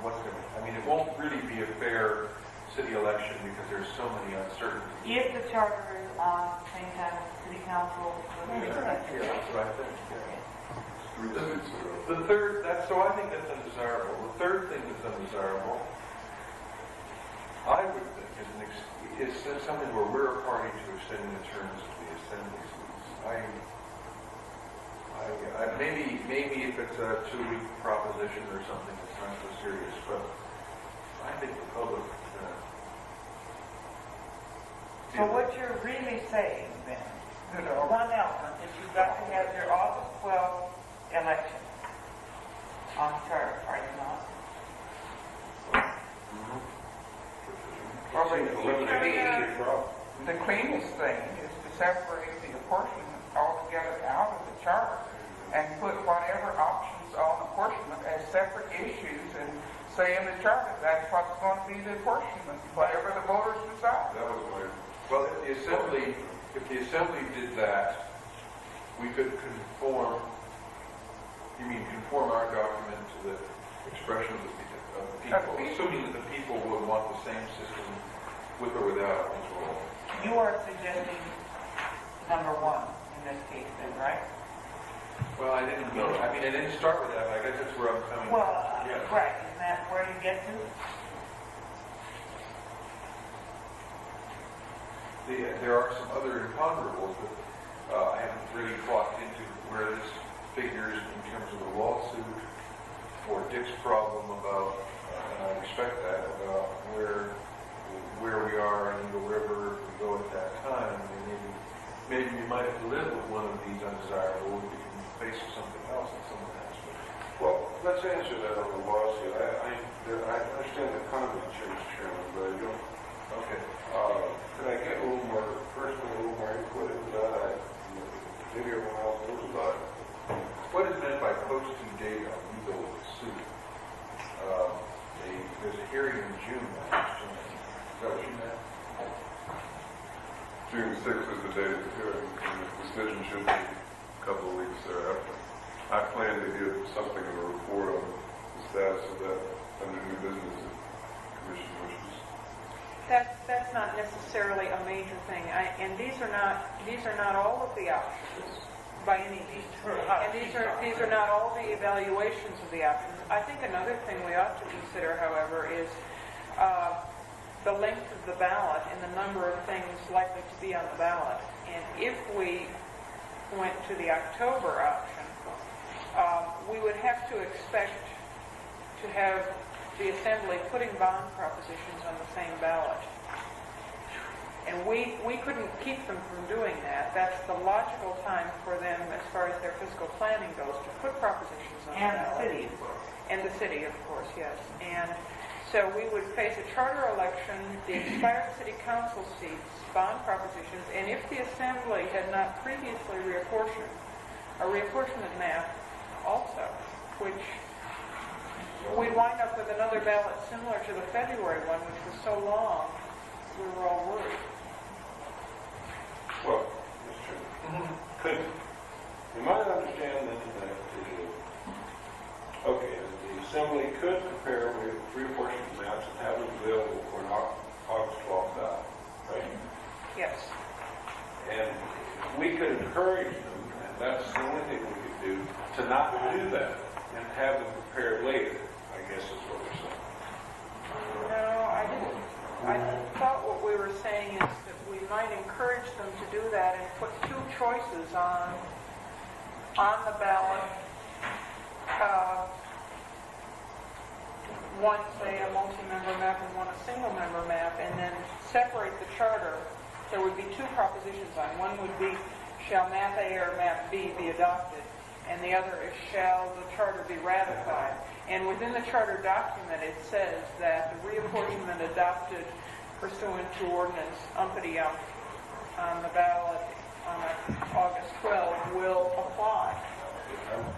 what's going to... I mean, it won't really be a fair city election because there's so many uncertainties. If the charter is on the same time as the city council... Yeah, that's what I think. Yeah. The The third, so I think that's undesirable. The third thing that's undesirable, I would think, is something where we're a party to extending the terms of the assemblies. Maybe if it's a 2-week proposition or something, it's not so serious. But I think the public, So what you're really saying then, one element is you've got to have your August 12th election on charter, are you not? Well, eliminate the problem. the cleanest thing is to separate the apportionment altogether out of the charter and put whatever options on apportionment as separate issues and say in the charter, that's what's going to be the apportionment, whatever the voters decide. That was my, well, if the assembly did that, we could conform, conform our document to the expression of the people, assuming that the people would want the same system with or without control. You are suggesting number one in this case then, right? Well, I didn't start with that, but I guess that's where I'm coming from. Well, Yes. right, isn't that where you get to? There are some other imponderables, but I haven't really clocked into where this figures in terms of the lawsuit or Dick's problem about, and I respect that, about where we are in the river we go at that time. And maybe we might have to live with one of these undesirables. We can face something else and someone else. well, let's answer that on the lawsuit. I understand the conduct change, Chairman, but I don't, Okay. could I get a little more, personally, a little more input into that? Maybe everyone else knows about it. What is meant by posting date on legal suit? There's a hearing in June. Is that what you meant? June 6th is the date of the hearing, and the decision should be a couple of weeks thereafter. I plan to give something of a report on the status of that under new business if the commission wishes. That's not necessarily a major thing, and these are not all of the options by any means. And these are not all the evaluations of the options. I think another thing we ought to consider, however, is the length of the ballot and the number of things likely to be on the ballot. And if we went to the October option, we would have to expect to have the Assembly putting bond propositions on the same ballot. And we couldn't keep them from doing that. That's the logical time for them, as far as their fiscal planning goes, to put propositions on the And the ballot. city, of course. And the city, of course, yes. And so we would face a charter election, the expired city council seats, bond propositions, and if the Assembly had not previously reapportioned, a reapportionment map also, which we'd wind up with another ballot similar to the February one, which was so long, we were all worried. Well, Mr. Chairman, could, you might understand that okay, the Assembly could prepare reapportionment maps and have them available for an August 12th ballot, right? Yes. And we could encourage them, and that's the only thing we could do, to not do that and have them prepared later, I guess is what we're saying. No, I didn't. I thought what we were saying is that we might encourage them to do that and put two choices on the ballot. One, say, a multi-member map and one a single-member map, and then separate the charter. There would be two propositions on. One would be, shall map A or map B be adopted? And the other is, shall the charter be ratified? And within the charter document, it says that the reapportionment adopted pursuant to ordinance umpity-ump on the ballot on August 12 will apply.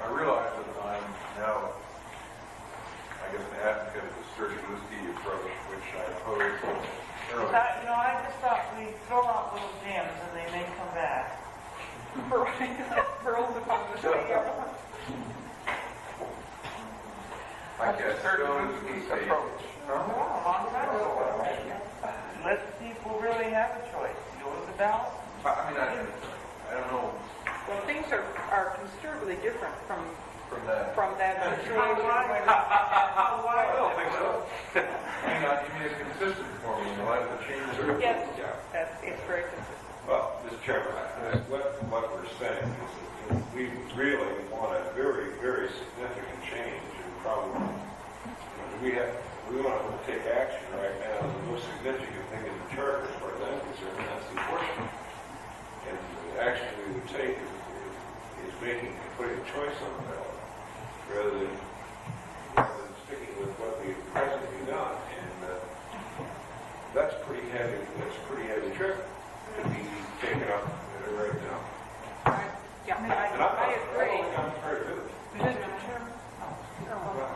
I realize that I'm now, I guess, an advocate of the Sturgeon-Lewski approach, which I oppose. I just thought we'd throw out little gems and they may come back. Pearls upon the sea. I guess Sturgeon-Lewski's approach. Let people really have a choice. Go to the ballot. I don't know Well, things are considerably different from from that. situation. I don't think so. You mean it's consistent for me, a lot of the changes are... Yes, it's very consistent. Well, Mr. Chairman, what we're saying is that we really want a very, very significant change in probably We want to take action right now. The most significant thing in the charter, as far as I'm concerned, and that's the enforcement. And the action we would take is putting a choice on the ballot, rather than sticking with what we've presently done. And that's a pretty heavy trip to be taken up right now. Yeah, And I agree. I'm very good. Mr. Chairman?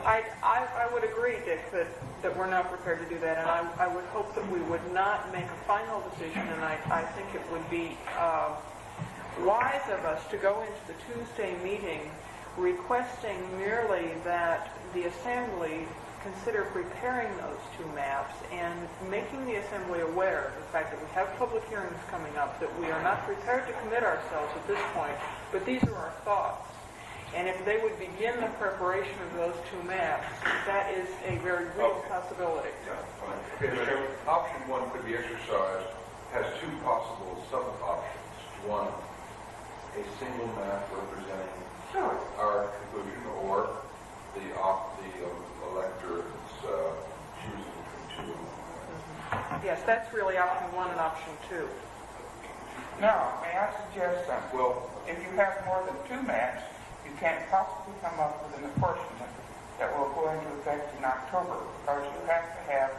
I would agree, Dick, that we're not prepared to do that, and I would hope that we would not make a final decision, and I think it would be wise of us to go into the Tuesday meeting requesting merely that the Assembly consider preparing those two maps and making the Assembly aware of the fact that we have public hearings coming up, that we are not prepared to commit ourselves at this point, but these are our thoughts. And if they would begin the preparation of those two maps, that is a very real possibility. Yeah, fine. Okay, Mr. Chairman, option one could be exercised, has two possible sub-options. One, a single map representing our conclusion, or the elector is choosing between two of them. Yes, that's really option one and option two. Now, may I suggest something? Well, If you have more than two maps, you can't possibly come up with an apportionment that will go into effect in October, because you have to have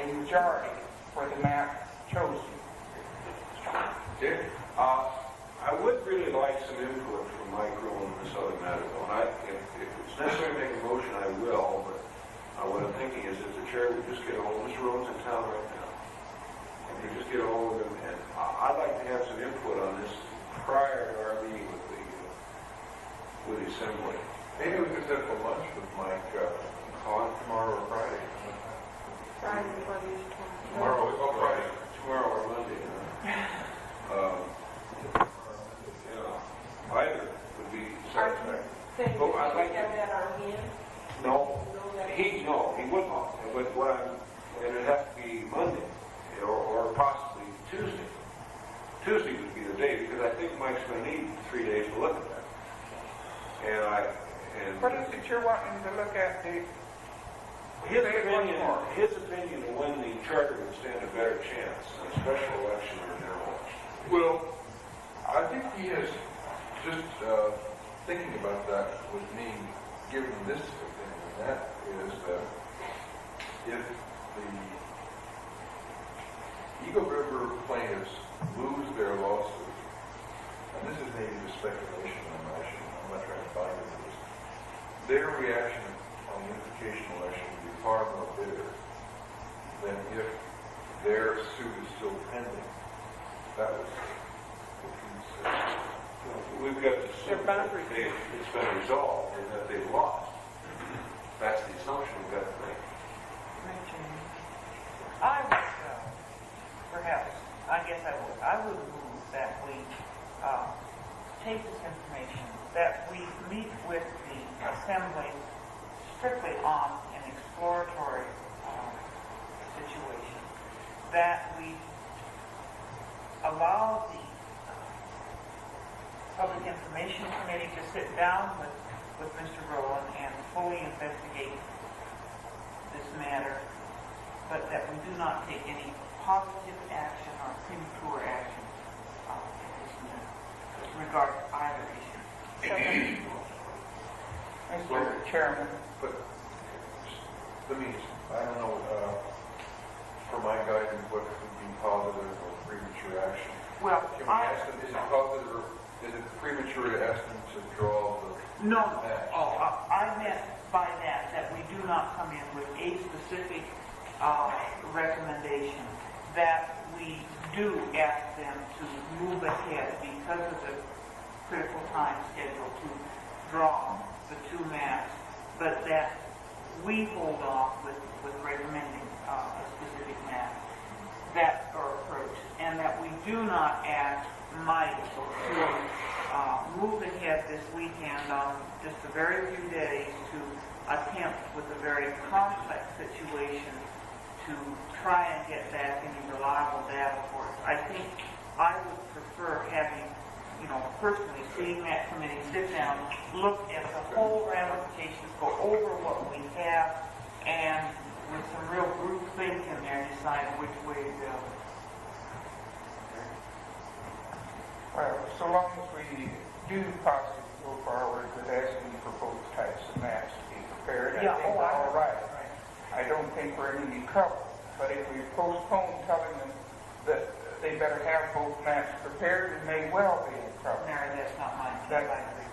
a majority for the map chosen. Dick? I would really like some input from Mike Rowan and this other matter, though. If it's necessary to make a motion, I will, but what I'm thinking is if the chair would just get a hold of Mr. Rowan's in town right now, and you just get a hold of him, and I'd like to have some input on this prior to our meeting with the Assembly. maybe we could set up a lunch with Mike on tomorrow or Friday. Friday, Friday, Tomorrow is Friday. Tomorrow or Monday. Either would be satisfactory. Saying But I'd that like we have that on hand? No, he would not. And it'd have to be Monday, or possibly Tuesday. Tuesday would be the day, because I think Mike's going to need 3 days to look at that. What is it you're wanting to look at, Dave? His opinion of when the charter would stand a better chance, in a special election or a general election. Well, I think he is just thinking about that with me, giving this opinion, and that is that if the Eagle River plaintiffs lose their lawsuit, and this is maybe the speculation I'm not trying to find it, their reaction on the unification election would be far more bitter than if their suit is still pending. That was what he said. We've got to assume Their boundary. that it's been resolved and that they've lost. That's the assumption we've got to make. I would, perhaps, I would move that we take this information, that we meet with the Assembly strictly on an exploratory situation, that we allow the Public Information Committee to sit down with Mr. Rowland and fully investigate this matter, but that we do not take any positive action or premature action in this matter with regard to either issue. Mr. Chairman, But let me, I don't know, for my guidance, what would be positive or premature action? Well, Can we ask them, is it positive or is it premature to ask them to draw the No, match? I meant by that we do not come in with a specific recommendation, that we do ask them to move ahead because of the critical time schedule to draw the two maps, but that we hold off with recommending a specific map, or approach, and that we do not ask Mike to move ahead this weekend on just a very few days to attempt with a very complex situation to try and get back any reliable data for us. I think I would prefer having, personally seeing that committee sit down, look at the whole ramifications, go over what we have, and his way down. Well, so long as we do possibly go forward with asking for both types of maps to be prepared, I Yeah, think oh, we're I- all right. I don't think we're in any trouble. But if we postpone telling them that they better have both maps prepared, we may well be in trouble. Mary, that's not mine. That- I agree.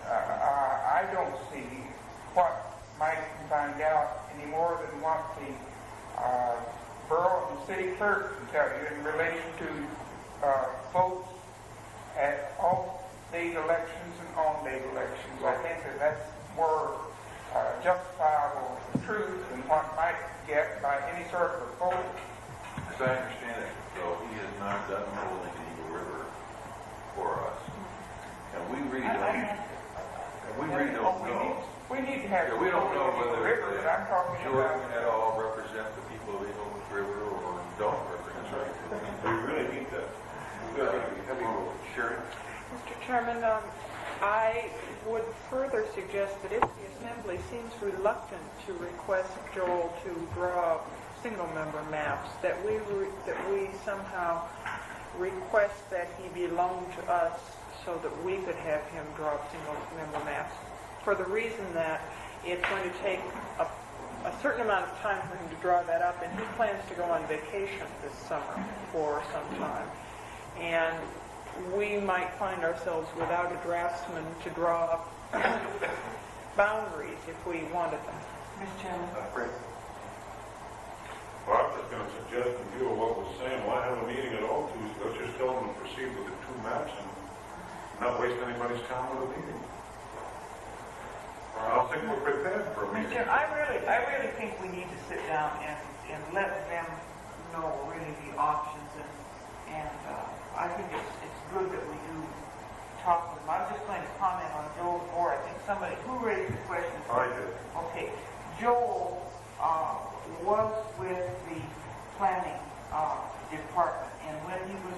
I don't see what Mike can find out any more than what the borough and city clerk can tell you in relation to votes at off-date elections and on-date elections. I think that that's more justifiable truth than what might get by any sort of a vote. As I understand it, though, he has not done holding the Eagle River for us. And we really don't know. We need to have. Yeah, we don't know whether River, but I'm talking Jordan about. at all represent the people of Eagle River or don't represent. We really need that. We're going to be heavy on Sherry? Mr. Chairman, I would further suggest that if the Assembly seems reluctant to request Joel to draw single-member maps, that we somehow request that he be loaned to us so that we could have him draw single-member maps, for the reason that it's going to take a certain amount of time for him to draw that up, and he plans to go on vacation this summer for some time. And we might find ourselves without a draftsman to draw up boundaries if we wanted them. Mr. Chairman? Well, I'm just going to suggest, in view of what we're saying, why have a meeting at all Tuesday? Let's just tell them to proceed with the two maps and not waste anybody's time with a meeting. I don't think we're prepared for a Mr. meeting. Chairman, I really think we need to sit down and let them know really the options and I think it's good that we do talk with them. I'm just going to comment on Joel Moore. I think somebody, who raised the question? I did. Okay. Joel was with the planning department, and when he was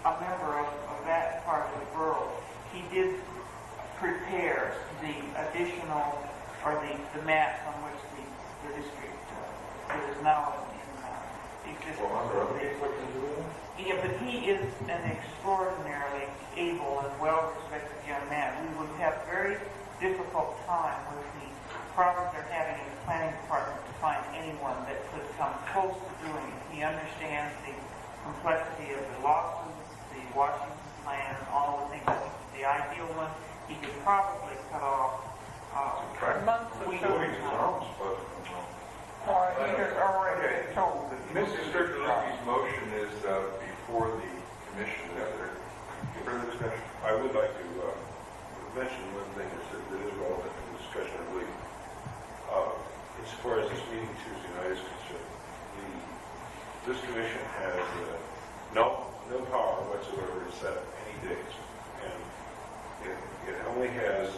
a member of that part of the borough, he did prepare the additional, or the maps on which the district that is now in existence. Well, under other people can do that? Yeah, but he is an extraordinarily able and well-respected young man. We would have very difficult time with the problems they're having in the planning department to find anyone that could come close to doing it. He understands the complexity of the lawsuits, the Washington plan, and all the things. I think the ideal one, he could probably cut off Months of weeks. Doing sounds, but He has already been told that. Mrs. Strickland's motion is before the commission. Is there further discussion? I would like to mention one thing that is relevant to the discussion, I believe. As far as this meeting Tuesday night is concerned, this commission has no power whatsoever to set any dates. And it only has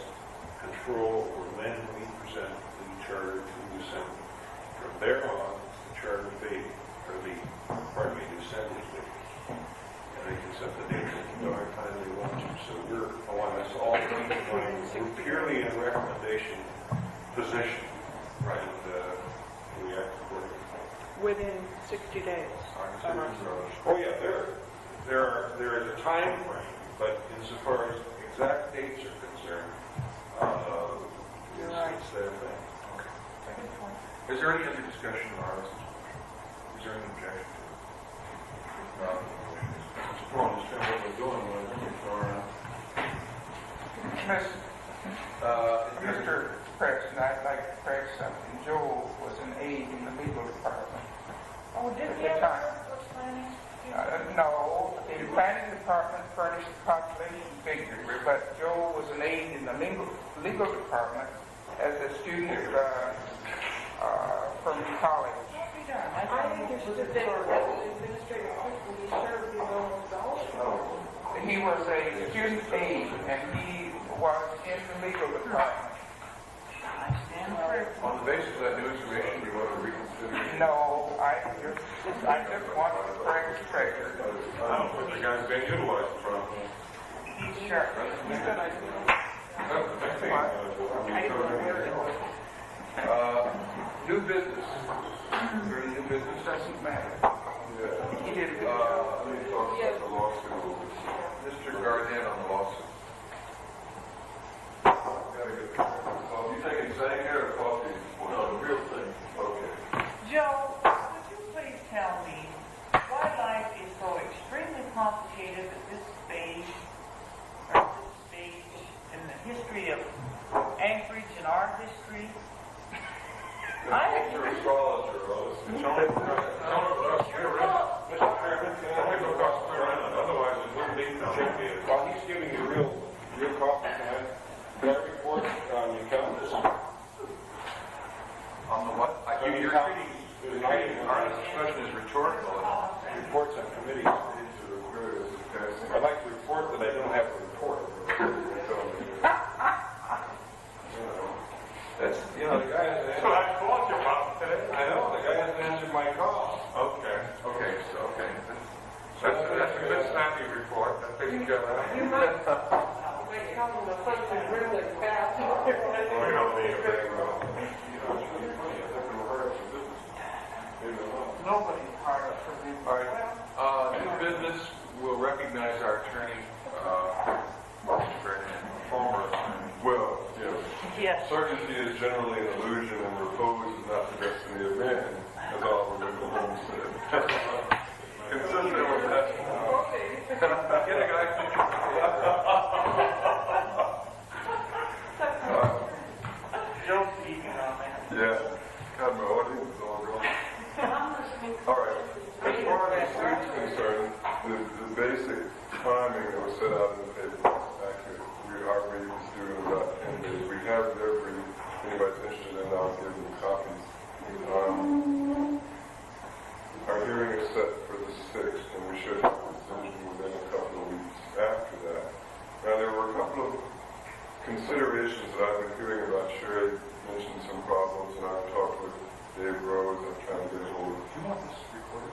control over when we present the charter to the Assembly. From there on, the charter debate, or the Assembly's date. And they can set the dates at whatever time they want to. So I want us all to keep in mind, we're purely in a recommendation position. Right. And we act accordingly. Within 60 days. Oh, yeah, there is a time frame, but insofar as exact dates are concerned, it's their thing. Okay. Thank you. Is there any other discussion of ours? Is there any objection to it? No. Mr. Paul, understand what we're doing when we're throwing out. Mr. Preston, I'd like to correct something. Joel was an aide in the legal department. Oh, did At he the ever time. work with planning? No, the planning department furnished the population figures, but Joel was an aide in the legal department as a student from college. I understood that as an administrative assistant, he served in almost all. He was a student aide, and he was in the legal department. I stand corrected. On the basis of that new information, you want to reconsider? No, I just want to correct the record. I don't think the guy's being utilized properly. He's sharp. New business. Is there any new business? Doesn't matter. complicated at this stage, or this stage in the history of Anchorage and our history. You're a astrologer, Lois. It's only because you're in, Mr. Chairman, only because we're in it, otherwise it wouldn't be complicated. While he's giving you real coffee, can I report on the accountants? On the what? You're treating, our discussion is rhetorical. Reports on committees. I'd like to report that I don't have to report. That's, the guy hasn't That's what I called you about today. I know, the guy hasn't answered my call. Okay. That's a good snappy report. That takes care of that. You might tell them the something really fast. We don't need a big Nobody's hired for me. All right, new business, we'll recognize our attorney, Martin Brennan, former attorney. Well, Yes. certainty is generally an illusion and repose is not the destiny of man, as Oliver Wendell Holmes said. Consistent with that. Get a guy. Joe speaking on that. Yeah, God, my audience is all gone. All right, as far as the suit's concerned, the basic timing that was set out in the paper is accurate. Our brief is due in about 10 days. We have their brief. Anybody's interested in it, I'll give them copies. Our hearing is set for the 6th, and we should have a decision within a couple of weeks after that. Now, there were a couple of considerations that I've been hearing about. Sherry mentioned some problems, and I've talked with Dave Rose. I'm trying to get a hold of. Do you want this recorded?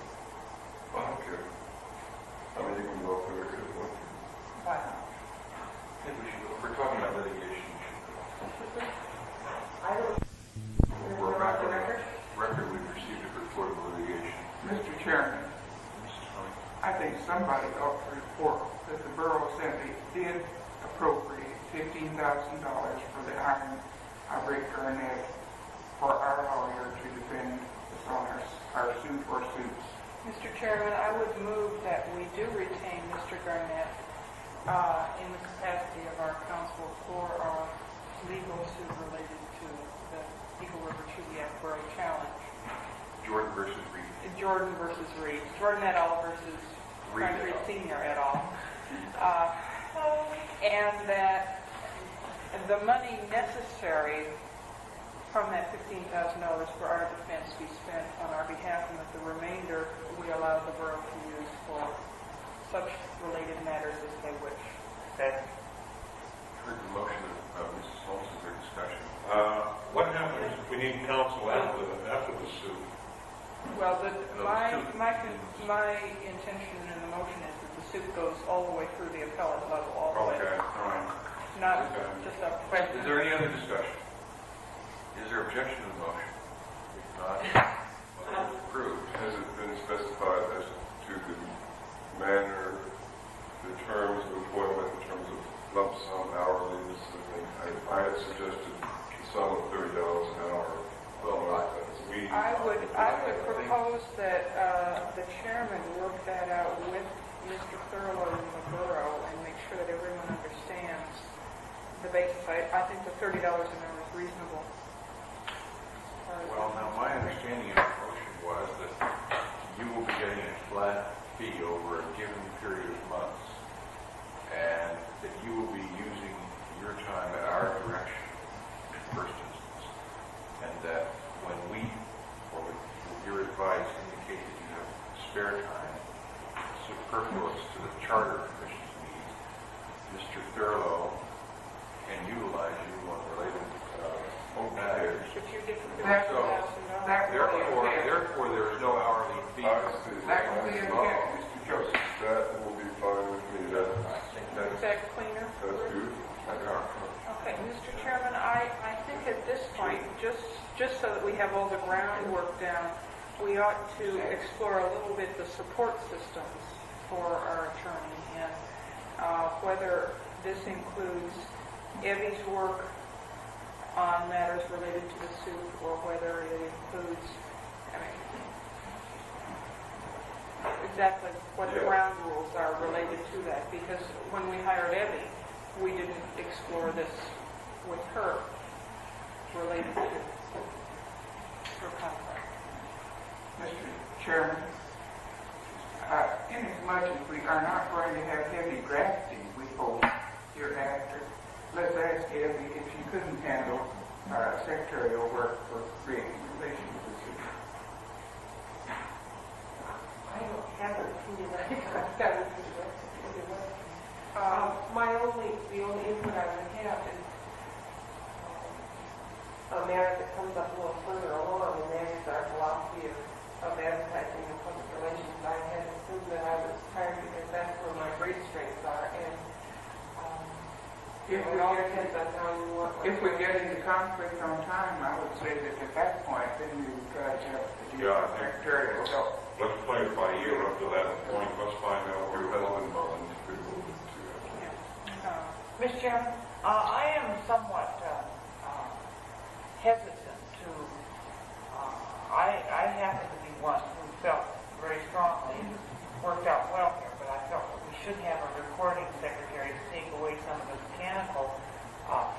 I don't care. I mean, you can go up there if you want to. Why not? I think we should go, if we're talking about litigation, we should go. I don't. For record, we've received a report of litigation. Mr. Chairman, Mrs. Tony. I think somebody ought to report that the Borough Assembly did appropriate $15,000 for the hiring of Rick Garnett for our lawyer to defend us on our suit or suits. Mr. Chairman, I would move that we do retain Mr. Garnett in the capacity of our counsel for our legal suit related to the Eagle River Chuliak Borough Challenge. Jordan versus Reed. Jordan versus Reed. Jordan et al. Versus Reed et Country al. Senior et al. And that the money necessary from that $15,000 for our defense be spent on our behalf, and that the remainder we allow the borough to use for such related matters as they wish. That Heard the motion of Mrs. Holmes, is there discussion? What happens if we need counsel after the suit? Well, my intention in the motion is that the suit goes all the way through the appellate level, all the way. Okay, all right. Not Okay. just up. Is there any other discussion? Is there objection to the motion? If not, motion is approved. Has it been specified as to the manner, the terms of employment in terms of lump sum hourly? I had suggested a sum of $30 an hour. I would propose that the chairman work that out with Mr. Thurlow and the borough and make sure that everyone understands the basis. I think the $30 an hour is reasonable. Well, now, my understanding of the motion was that you will be getting a flat fee over a given period of months, and that you will be using your time at our direction in the first instance, and that when we, or with your advice, indicate that you have spare time superfluous to the Charter Commission's needs, Mr. Thurlow can utilize you on related matters. But you get the That- $30,000. Therefore, there is no hourly fee. I see. That will be in the Mr. Joseph. That will be fine with me. I think Is that cleaner? That's good. Okay, Mr. Chairman, I think at this point, just so that we have all the groundwork down, we ought to explore a little bit the support systems for our attorney, and whether this includes Evie's work on matters related to the suit, or whether it includes, I mean, exactly what the Yeah. ground rules are related to that, because when we hired Evie, we didn't explore this with her related to her contract. Mr. Chairman, inasmuch as we are not going to have heavy drafting, we hope, hereafter, let's ask Abby if she couldn't handle secretarial work for creating relations with the city. I don't have an opinion, I've got an opinion. The only input I would have is a matter that comes up a little further along, and that is our philosophy of advertising and public relations. I had assumed that I was hired because that's where my great strengths are, and If it all depends on how you want. If we get into conflict on time, I would say that at that point, then we would try to have the Yeah, I think- secretarial help. Let's play it by ear up to that point. Let's find out where Helen and Bond could move it to. Mr. Chairman, I am somewhat hesitant to, I happen to be one who felt very strongly, and worked out well here, but I felt that we should have a recording secretary to take away some of the mechanical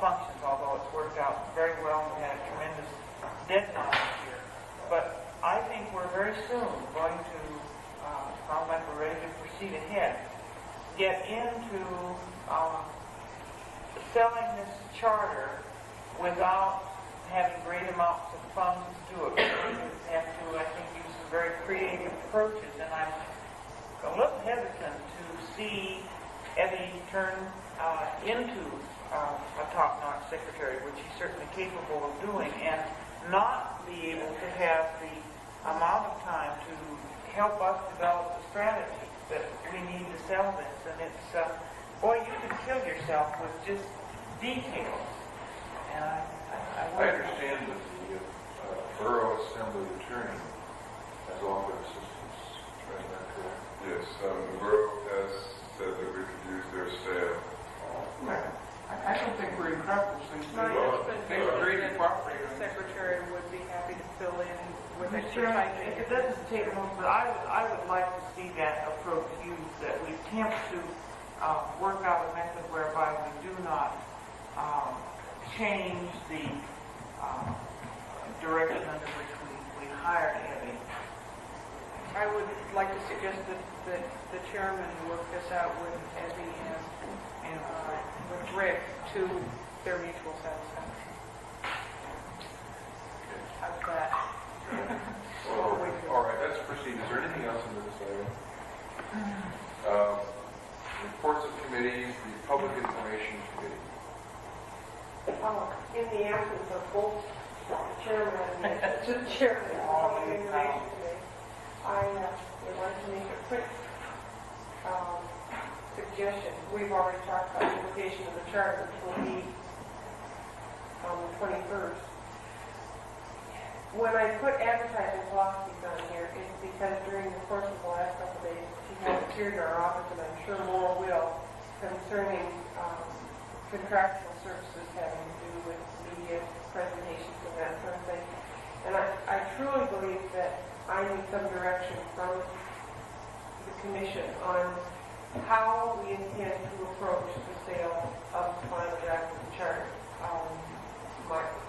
functions, although it's worked out very well and we had a tremendous deadline this year. But I think we're very soon going to, sound like we're ready to proceed ahead, get into selling this charter without having great amounts of funds to do it. We have to, I think, use some very creative approaches, and I'm a little hesitant to see Evie turn into a top-notch secretary, which she's certainly capable of doing, and not be able to have the amount of time to help us develop the strategy that we need to sell this. And it's, boy, you can kill yourself with just details. And I I understand that the Borough Assembly Attorney has offered assistance. Is that correct? Yes, the borough has said that we could use their staff. I don't think we're in trouble since No, it's been they agreed to good. cooperate. The secretary would be happy to fill in with Mr. extra Chairman, typing. if it doesn't take a moment, but I would like to see that approach used, that we attempt to work out a method whereby we do not change the direction under which we hired Evie. I would like to suggest that the chairman work this out with Evie and with Rick to their mutual satisfaction. How's that? All right, let's proceed. Is there anything else under this item? Reports of committees, the Public Information Committee. In the absence of both the chairman and the chairman of the Public Information Committee, I would like to make a quick suggestion. We've already talked about the invocation of the charter, which will be on the 21st. When I put advertising philosophies on here, it's because during the course of the last couple of days, she has appeared in our office, and I'm sure more will, concerning contractual services having to do with media presentations and that sort of thing. And I truly believe that I need some direction from the commission on how we intend to approach the sale of the final draft of the charter.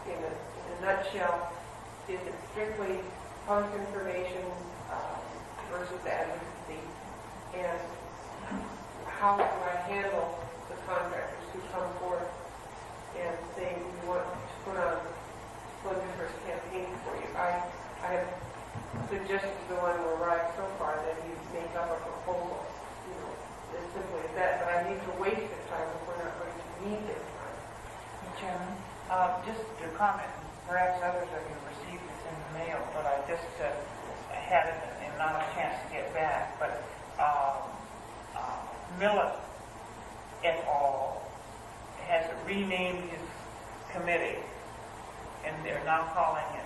In a nutshell, is it strictly public information versus advocacy? And how do I handle the contractors who come forth and say, we want to put on Splendor's campaign for you? I have suggested to the one who arrived so far that you make up a proposal, as simply as that, but I need to waste their time if we're not going to need their time. Mr. Chairman, just to comment, perhaps others of you received this in the mail, but I just had it and not a chance to get back. But Millet et al. Has renamed his committee, and they're now calling it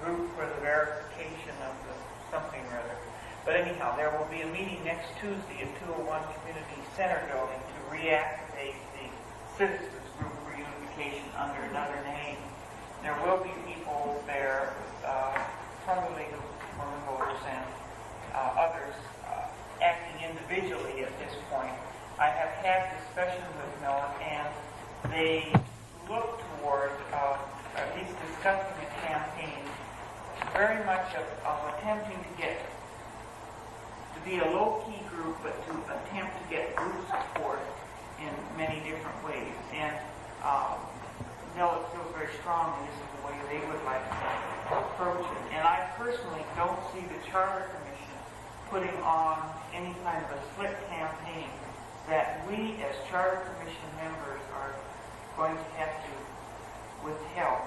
Group for the Verification of the something or other. But anyhow, there will be a meeting next Tuesday at 201 Community Center building to reactivate the Citizens Group for Unification under another name. There will be people there from the League of Women Voters and others charters acting individually at this point. I have had discussions with Millen, and they look toward, at least discussing a campaign, very much of attempting to be a low-key group, but to attempt to get group support in many different ways. And Millen feels very strong, and this is the way they would like to approach it. And I personally don't see the Charter Commission putting on any kind of a slick campaign that we as Charter Commission members are going to have to withheld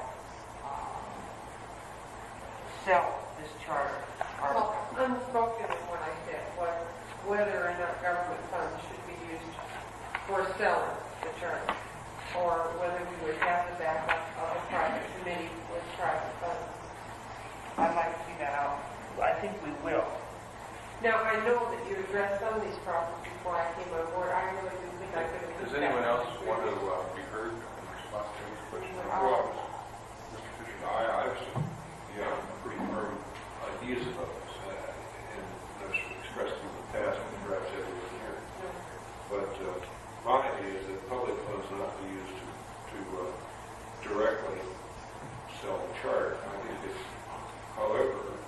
sell this charter. Well, unspoken is what I said, whether or not government funds should be used for selling the charter, or whether we would have the backup of a private committee with private funds. I'd like to see that out. I think we will. Now, I know that you addressed some of these problems before I came on board. I really didn't think I could have. Does anyone else want to be heard in response to this question? Well, Mr. Fisher, I have some, pretty firm ideas about this, and I've expressed them in the past, and perhaps everyone here. But my idea is that public funds not be used to directly sell the charter. I think it's, however,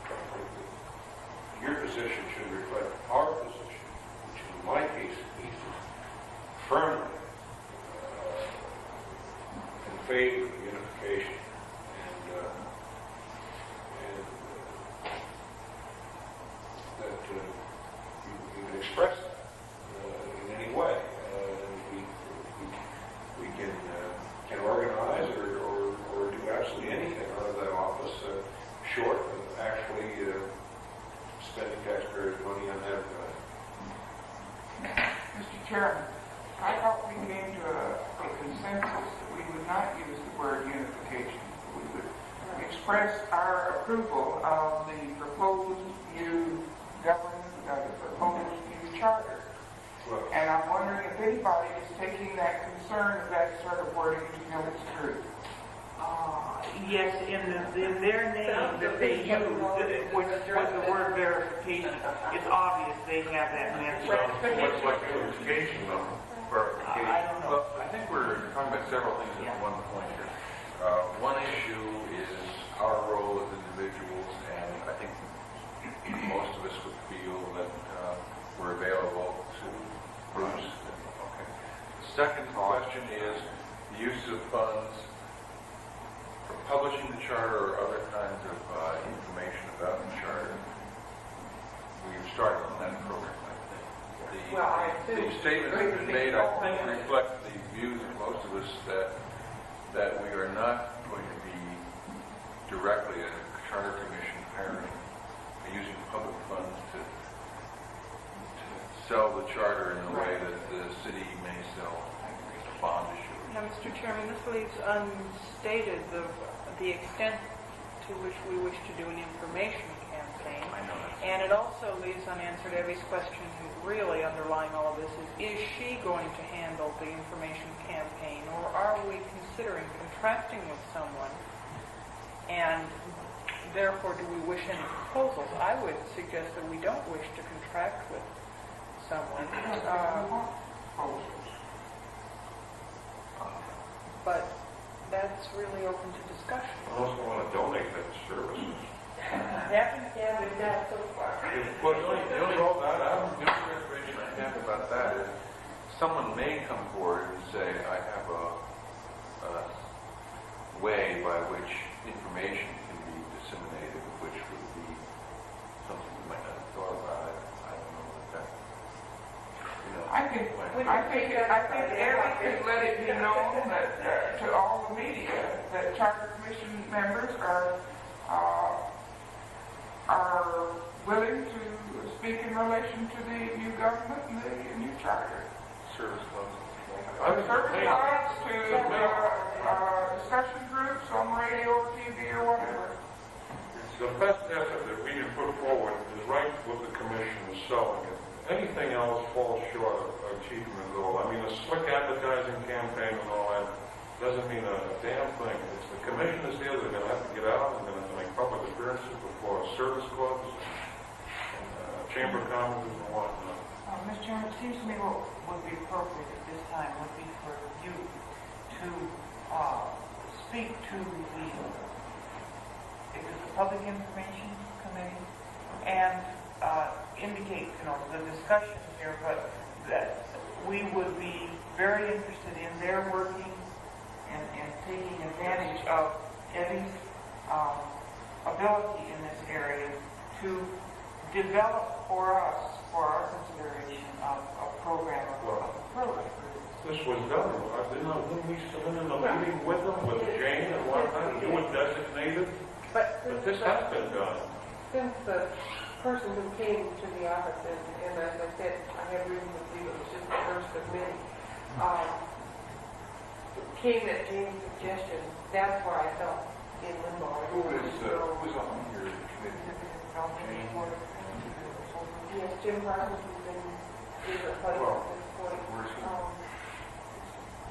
I think that your position should reflect our position, which in my case means firmly in favor of unification. And that you can express that in any way. We can organize or do absolutely anything out of that office short of actually spending taxpayers' money on that. Mr. Chairman, I thought we came to a consensus that we would not use the word unification. We would express our approval of the proposed new the proposed new charter. And I'm wondering if anybody is taking that concern of that sort of wording to know it's true. Yes, in their name that they use, with the word verification, it's obvious they have that message. What's like verification though? I don't know. Well, I think we're talking about several things at one point here. One issue is our role as individuals, and I think most of us would feel that we're available to Bruce. Okay. The second question is the use of funds for publishing the charter or other kinds of information about the charter. We've started on that program, I think. The statement that's been made, I think, reflect the views of most of us that we are not going to be directly a charter commission hiring and using public funds to sell the charter in the way that the city may sell a bond issue. Now, Mr. Chairman, this leaves unstated the extent to which we wish to do an information campaign. I know that. And it also leaves unanswered Evie's question, really underlying all of this, is she going to handle the information campaign, or are we considering contracting with someone? And therefore, do we wish any proposals? I would suggest that we don't wish to contract with someone. But that's really open to discussion. I also want to donate that service. Yeah, we've got so far. Well, the only reservation I have about that is someone may come forward and say, I have a way by which information can be disseminated, which would be something we might not have thought about. I don't know what that, I think Eric could let it be known that to all the media that Charter Commission members are willing to speak in relation to the new government and the new charter. service funds. Certain parts to discussion groups on radio or TV or whatever. The best effort that we can put forward is right what the commission is selling it. Anything else falls short of achieving the goal. I mean, a slick advertising campaign and all that doesn't mean a damn thing. It's the commission is here, they're going to have to get out, they're going to have to make public appearances before service clubs and Chamber of Commerce and whatnot. Mr. Chairman, it seems to me what would be appropriate at this time would be for you to speak to the Public Information Committee and indicate, the discussion here, but that we would be very interested in their working and taking advantage of Eddie's ability in this area to develop for us, for our consideration, a program of approach. This was done, didn't we sit in the meeting with them, with Jane and whatnot, you were designated? But But this has been done. since the person who came to the office, and as I said, I have reason to believe it was just the first of many, came at Jane's suggestion, that's why I felt in limbo. Who's on your committee? Yes, Jim Parsons has been in the place at this point. Where's he?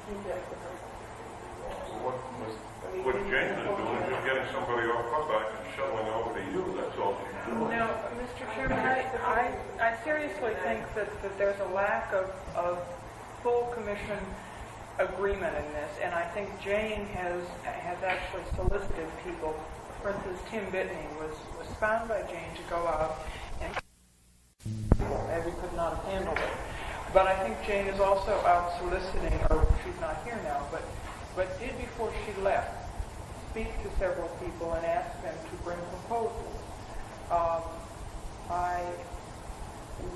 He's at the person. What Jane is doing is just getting somebody off her back and shoveling over to you, that's all she's doing. No, Mr. Chairman, I seriously think that there's a lack of full commission agreement in this, and I think Jane has actually solicited people. For instance, Tim Bitney was found by Jane to go out and maybe could not have handled it. But I think Jane is also out soliciting, or she's not here now, but did before she left speak to several people and ask them to bring proposals.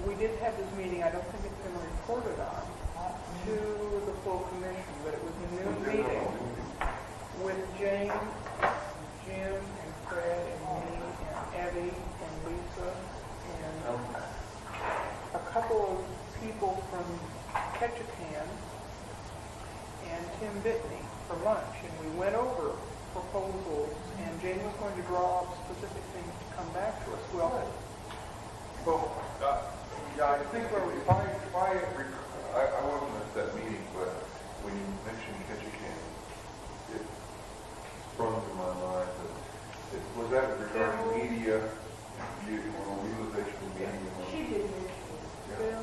We did have this meeting, I don't think it's been reported on, to the full commission, but it was a new meeting with Jane, Jim, and Fred, and me, and Evie, and Lisa, and a couple of people from Ketchikan, and Tim Bitney for lunch, and we went over proposals, and Jane was going to draw up specific things to come back to us. Well, Yeah, I think I wasn't at that meeting, but when you mentioned Ketchikan, it sprung to my mind that was that regarding media, utilization of media. She did mention it.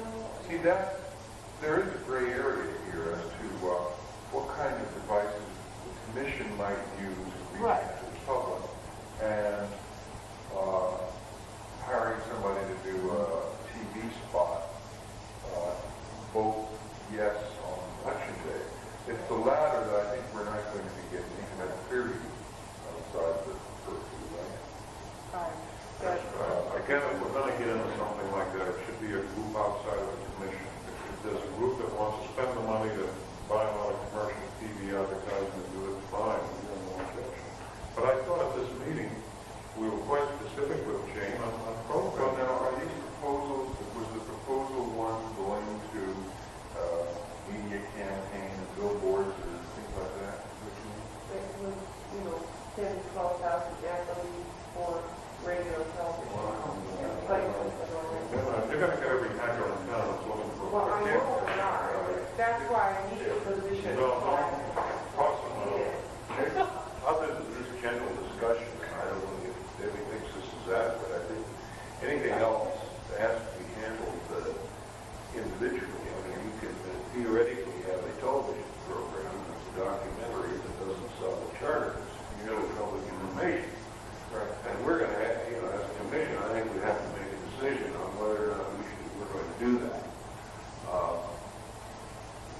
See, there is a gray area here as to what kind of devices the commission might use to reach out to the public, and hiring somebody to do a TV spot, vote yes on election day. It's the latter that I think we're not going to be getting internet period outside the purview, right? Again, if we're going to get into something like that, it should be a group outside of the commission. If there's a group that wants to spend the money to buy a lot of commercial TV advertising and do it, fine, we have no objection. But I thought at this meeting, we were quite specific with Jane on Well, program. now, are these proposals, was the proposal one going to media campaign and billboards or things like that? It was, 10 to 12,000 gasoline for radio, television, and places and all that. You're going to get every hacker in town that's looking for. Well, I know they are. That's why I need a position. No, cost them, Other than this general discussion, I don't know if Debbie thinks this is adequate. I think anything else has to be handled individually. I mean, you can theoretically have a television program that's a documentary that doesn't sell the charters, public information. Right. And we're going to have, as a commission, I think we have to make a decision on whether or not we're going to do that.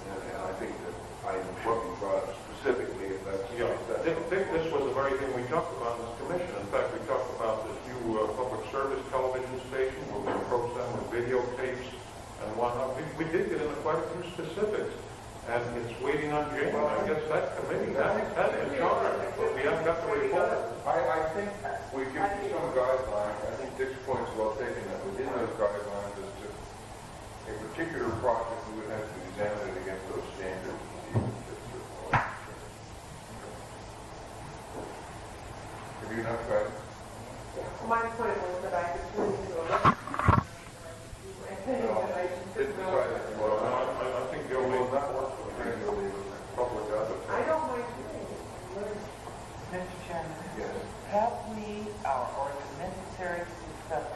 And I think that item should be brought up specifically if that's. Yeah, I think this was the very thing we talked about in this commission. In fact, we talked about this new public service television station where we approached them with videotapes and whatnot. We did get into quite a few specifics, and it's waiting on Jane. I guess that committee, that's in charge, but we haven't got the report. I think we give you some guidelines. I think Dick's point's well taken, that within those guidelines is to a particular project, we would have to examine it against those standards. Have you not tried? My point was that I could turn into a I think that I just Didn't didn't decide know. that. Well, I think you'll make that work for the public I advertising. don't mind doing it. Mr. Chairman, Yes. have we, or is it necessary to discuss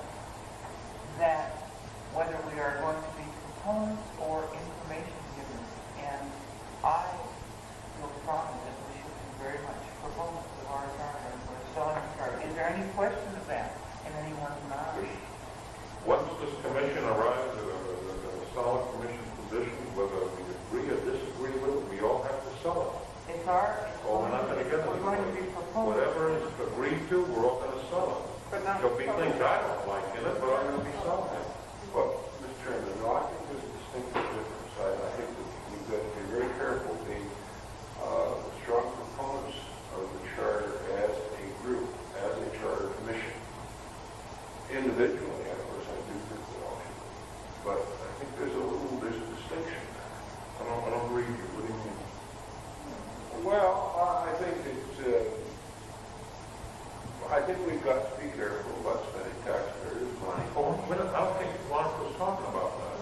we've got to be careful about spending taxpayers' money. Oh, I don't think Lawrence was talking about that.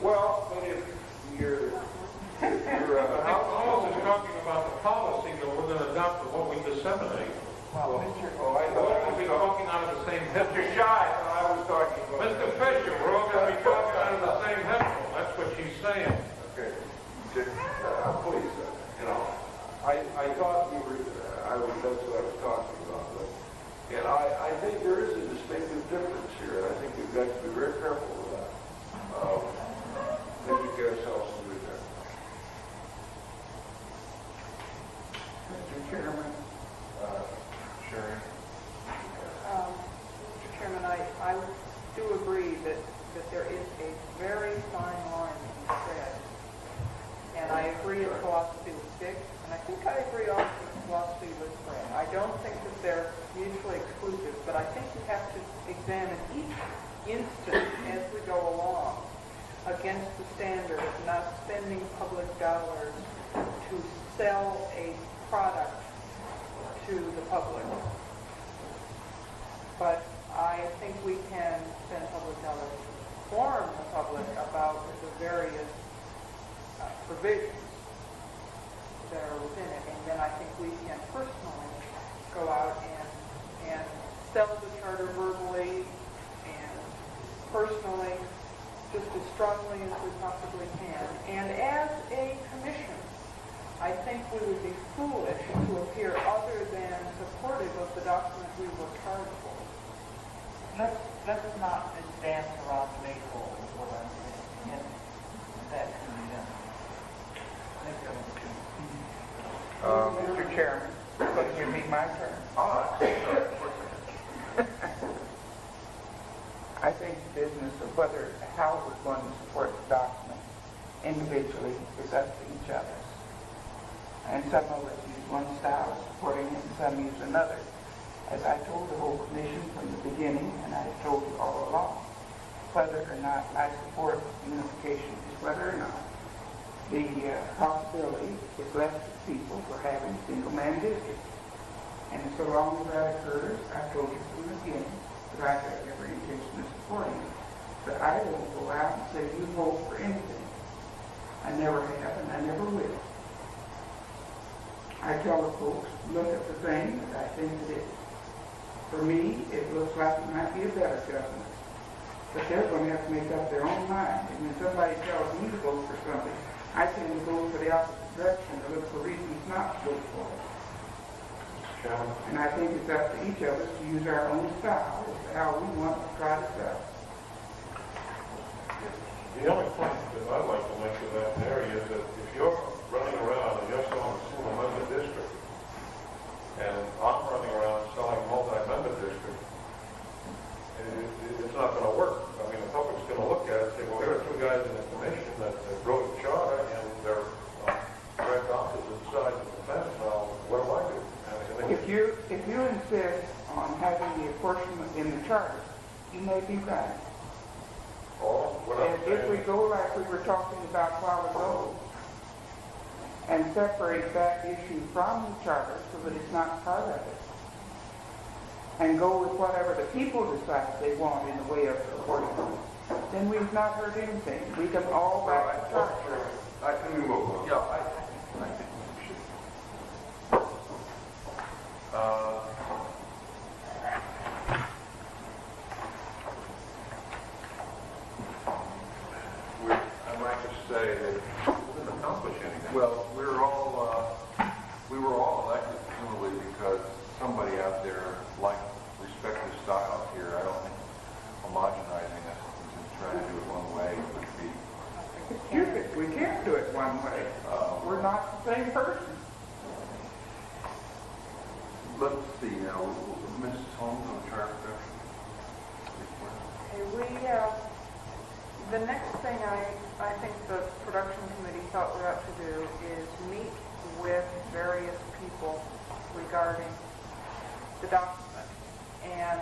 Well, but if you're, I think Lawrence is talking about the policy that we're going to adopt and what we disseminate. Well, Mr. I We're all going to be talking out of the same hip. Mr. Scheid, I was talking about. Mr. Fisher, we're all going to be talking out of the same hip. That's what she's saying. Okay, please, I thought you were, that's what I was talking about, and I think there is a distinctive difference here, and I think we've got to be very careful with that. Maybe get ourselves to do that. Mr. Chairman, Sherry? Mr. Chairman, I do agree that there is a very fine line to be tread. And I agree in philosophy with Dick, and I think I agree also in philosophy with Fred. I don't think that they're mutually exclusive, but I think we have to examine each instance as we go along against the standard of not spending public dollars to sell a product to the public. But I think we can spend public dollars to inform the public about the various provisions that are within it. And then I think we can personally go out and sell the charter verbally and personally just as strongly as we possibly can. And as a commission, I think we would be foolish to appear other than supportive of the document we worked hard for. Let's not just dance around the maypole, is what I'm saying. And that can be done. I think that was good. Mr. Chairman, going to give me my turn. I think the business of how we're going to support the document individually is up to each other. And some of us use one style of supporting it, and some use another. As I told the whole commission from the beginning, and I told you all along, whether or not I support unification is whether or not the possibility is left to people for having single-man districts. And so long as that occurs, I told you from the beginning that I have every intention of supporting it. But I won't go out and say you vote for anything. I never have, and I never will. I tell the folks, look at the thing that I think it is. For me, it looks like it might be a better government. But they're going to have to make up their own mind. And when somebody tells me to vote for something, I tend to go for the opposite direction and look for reasons not to vote for it. And I think it's up to each of us to use our own style as to how we want to try to sell. The only point that I'd like to make to that, Mary, is that if you're running around and you're selling a single-member district, and I'm running around selling multi-member district, it's not going to work. I mean, the public's going to look at it and say, well, there are two guys in the commission that wrote a charter, and they're direct opposite sides of the fence. Well, what do I do? If you insist on having the apportionment in the charter, you may be right. And if we go like we were talking about a while ago, and separate that issue from the charter so that it's not part of it, and go with whatever the people decide they want in the way of apportionment, then we've not heard anything. We can all back the charter. I can move on. Yeah, I think we should. I'd like to say that we didn't accomplish anything. Well, we were all elected presumably because somebody out there liked respective styles here. I don't think homogenizing us and trying to do it one way would be. We can't do it one way. We're not the same person. Let's see now, Mrs. Holmes on the charter production. Okay, the next thing I think the production committee thought we ought to do is meet with various people regarding the document. And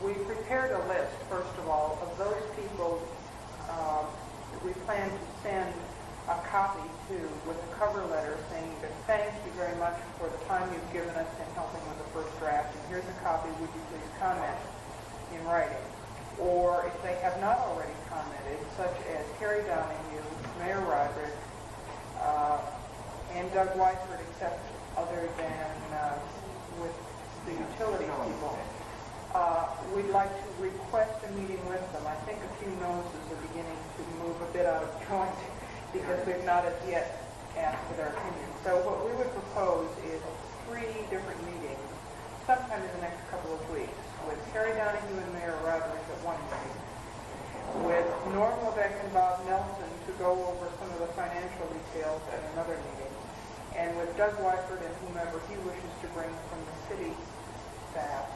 we prepared a list, first of all, of those people that we plan to send a copy to with a cover letter saying that thank you very much for the time you've given us in helping with the first draft, and here's a copy they have not already commented, such as Harry Donahue, Mayor Roderick, and Doug Wyford, except other than with the utility people. We'd like to request a meeting with them. I think a few noses are beginning to move a bit out of joint because we've not as yet asked for their opinion. So what we would propose is 3 different meetings sometime in the next couple of weeks with Harry Donahue and Mayor Roderick at one meeting, with Norm Levesque and Bob Nelson to go over some of the financial details at another meeting, and with Doug Wyford and whomever he wishes to bring from the city staff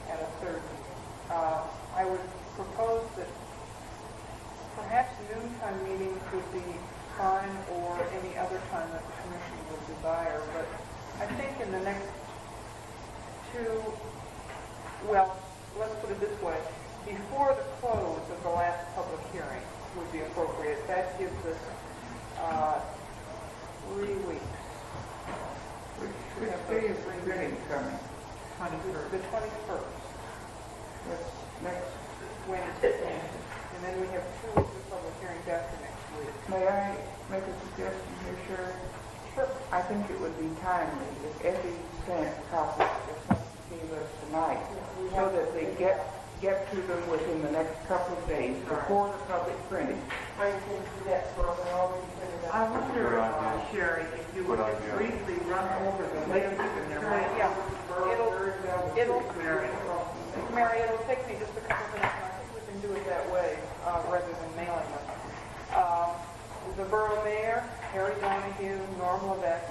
at a third meeting. I would propose that perhaps noontime meetings would be fine, or any other time that the commission would desire, but I think in the next 2, well, let's put it this way, before the close of the last public hearing would be appropriate. That gives us 3 weeks. Which day is the hearing coming? The 21st, That's next. Wednesday. And then we have 2 weeks of public hearings after next week. May I make a suggestion here, Sherry? Sure. I think it would be timely if Effie sent copies of what she gave us tonight, so that they get to them within the next couple of days before the public printing. I can do that tomorrow, I already put it I up. wonder, Sherry, if you would briefly run over the list and there might Yeah, it'll, Mary. Mary, it'll take me just a couple minutes, and I think we can do it that way, rather than mailing them. The borough mayor, Harry Donahue, Norm Levesque,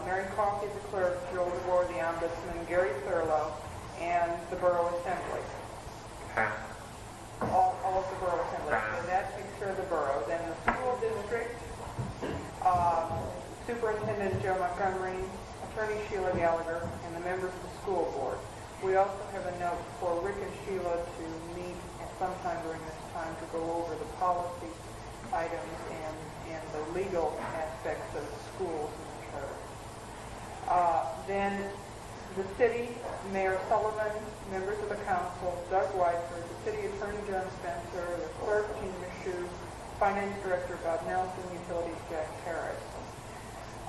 Mary Coffey, the clerk, Joe DeBoer, the ombudsman, Gary Thurlow, and the borough assembly. All of the borough assembly. So that takes care of the borough. Then the school district, Superintendent Joe Montgomery, Attorney Sheila Gallagher, and the members of the school board. We also have a note for Rick and Sheila to meet at some time during this time to go over the policy items and the legal aspects of the schools and the charter. Then the city, Mayor Sullivan, members of the council, Doug Wyford, the city attorney John Spencer, the clerk Jean Michoud, finance director Bob Nelson, utilities Jack Harris.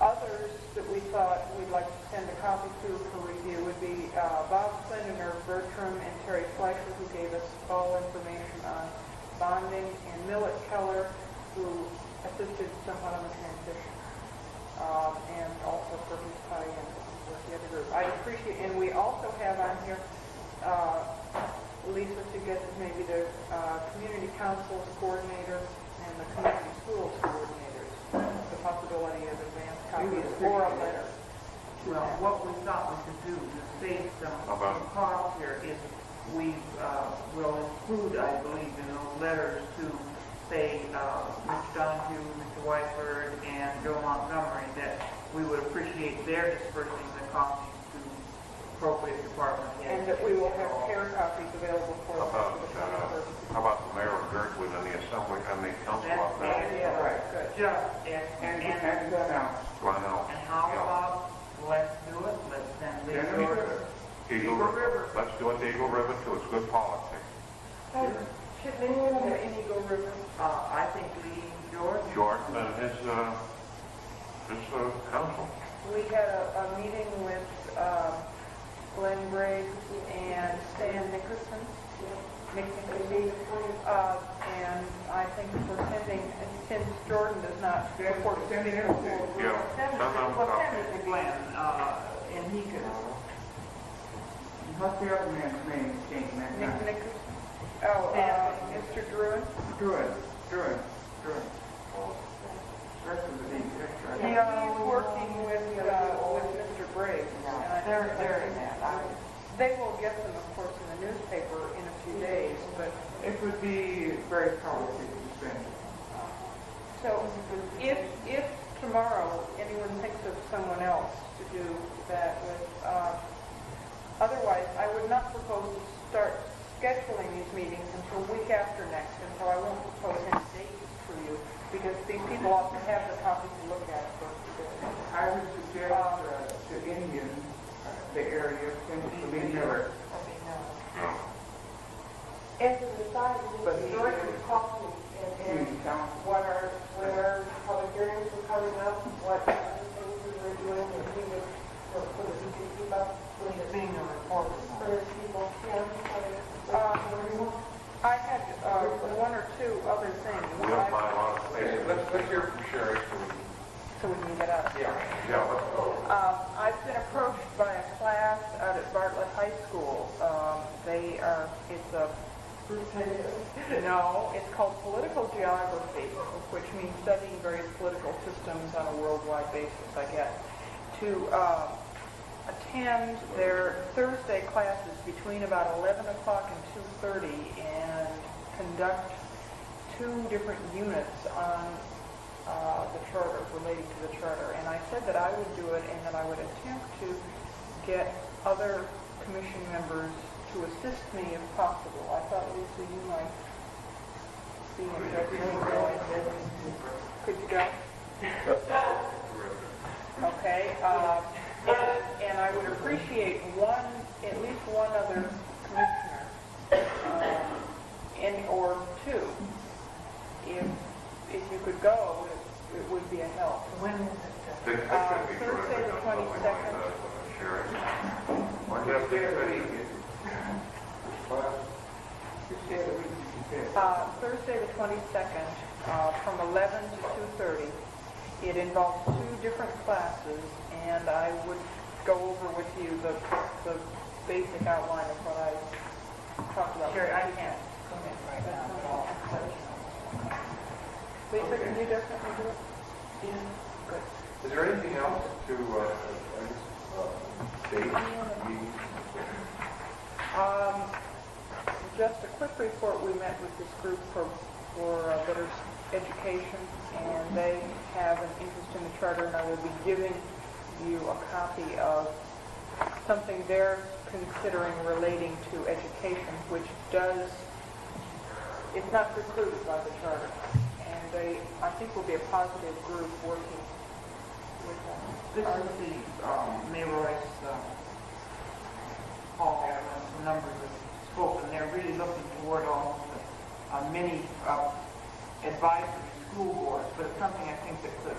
Others that we thought we'd like to send a copy to for review would be Bob Flynn and Irv Bertram and Terry Fleischer, who gave us all information on bonding, and Millet Keller, who assisted somewhat on the transition, and also for his tie-in with the other group. I'd appreciate, and we also have on here, Lisa suggested maybe the community councils coordinator and the community schools coordinators, the possibility of advanced copies or a letter. Well, what we thought we could do to save some cost here is we will include, I believe, in those letters to say Mr. Donahue, Mr. Wyford, and Joe Montgomery, that we would appreciate their dispersing the copies to appropriate department heads. And that we will have care copies available for How them. about, how about the mayor of Girdwood and the assembly and the council up there? Yeah, Right. good. Just, And done out. Well, now, and how about, let's do it, let's send Lisa. Eagle River. Let's do it to Eagle River too. It's good politics. Should anyone have any Eagle River? I think Lee George. George and his council. We had a meeting with Glenn Briggs and Stan Nickerson. And I think we're sending, since Jordan does not report to Send it the in. school, Yeah, send send them well, copies. send it to Glenn, and he could, What's the other man's name, King? Nick Nickerson. Oh, Mr. Druin. Druin. Rest of the name, that's right. He's working with Mr. Briggs. And I think they're in that. They will get them, of course, in the newspaper in a few days, but It would be very policy to spend. so if tomorrow anyone thinks of someone else to do that with, otherwise, I would not propose to start scheduling these meetings until week after next, and so I won't propose any dates for you, because these people often have the copies to look at first. I would suggest to Indian, the area, since to be near. as an aside, George was talking and when our public hearings were coming up, what other things we were doing, and he was, so that he could keep up with it. Being a reporter. For his people, yeah. I had one or two other things. We don't buy a lot of Okay, space. let's hear from Sherry. So we can get out. Yeah, let's go. I've been approached by a class out at Bartlett High School. It's a, no, it's called Political Geography, which means studying various political systems on a worldwide basis, I guess. To attend their Thursday classes between about 11 o'clock and 2:30 and conduct 2 different units on the charter, relating to the charter. And I said that I would do it and that I would attempt to get other commission members to assist me if possible. I thought, Lisa, you might be interested in going. Could you go? Okay. And I would appreciate at least one other commissioner, or 2. If you could go, it would be a help. When is it? Thursday the 22nd. Sherry. Thursday the 22nd, from 11 to 2:30. It involves 2 different classes, and I would go over with you the basic outline of what I talked about. Sherry, I can't come in right now. Lisa, can you definitely do it? Yeah. Good. Is there anything else to, state meetings? Just a quick report, we met with this group for Better Education, and they have an interest in the charter, and I will be giving you a copy of something they're considering relating to education, which it's not precluded by the charter. And I think, will be a positive group working with them. This is the May Royce Hall, and numbers of spoken. They're really looking toward almost a mini advisory school boards, but it's something I think that could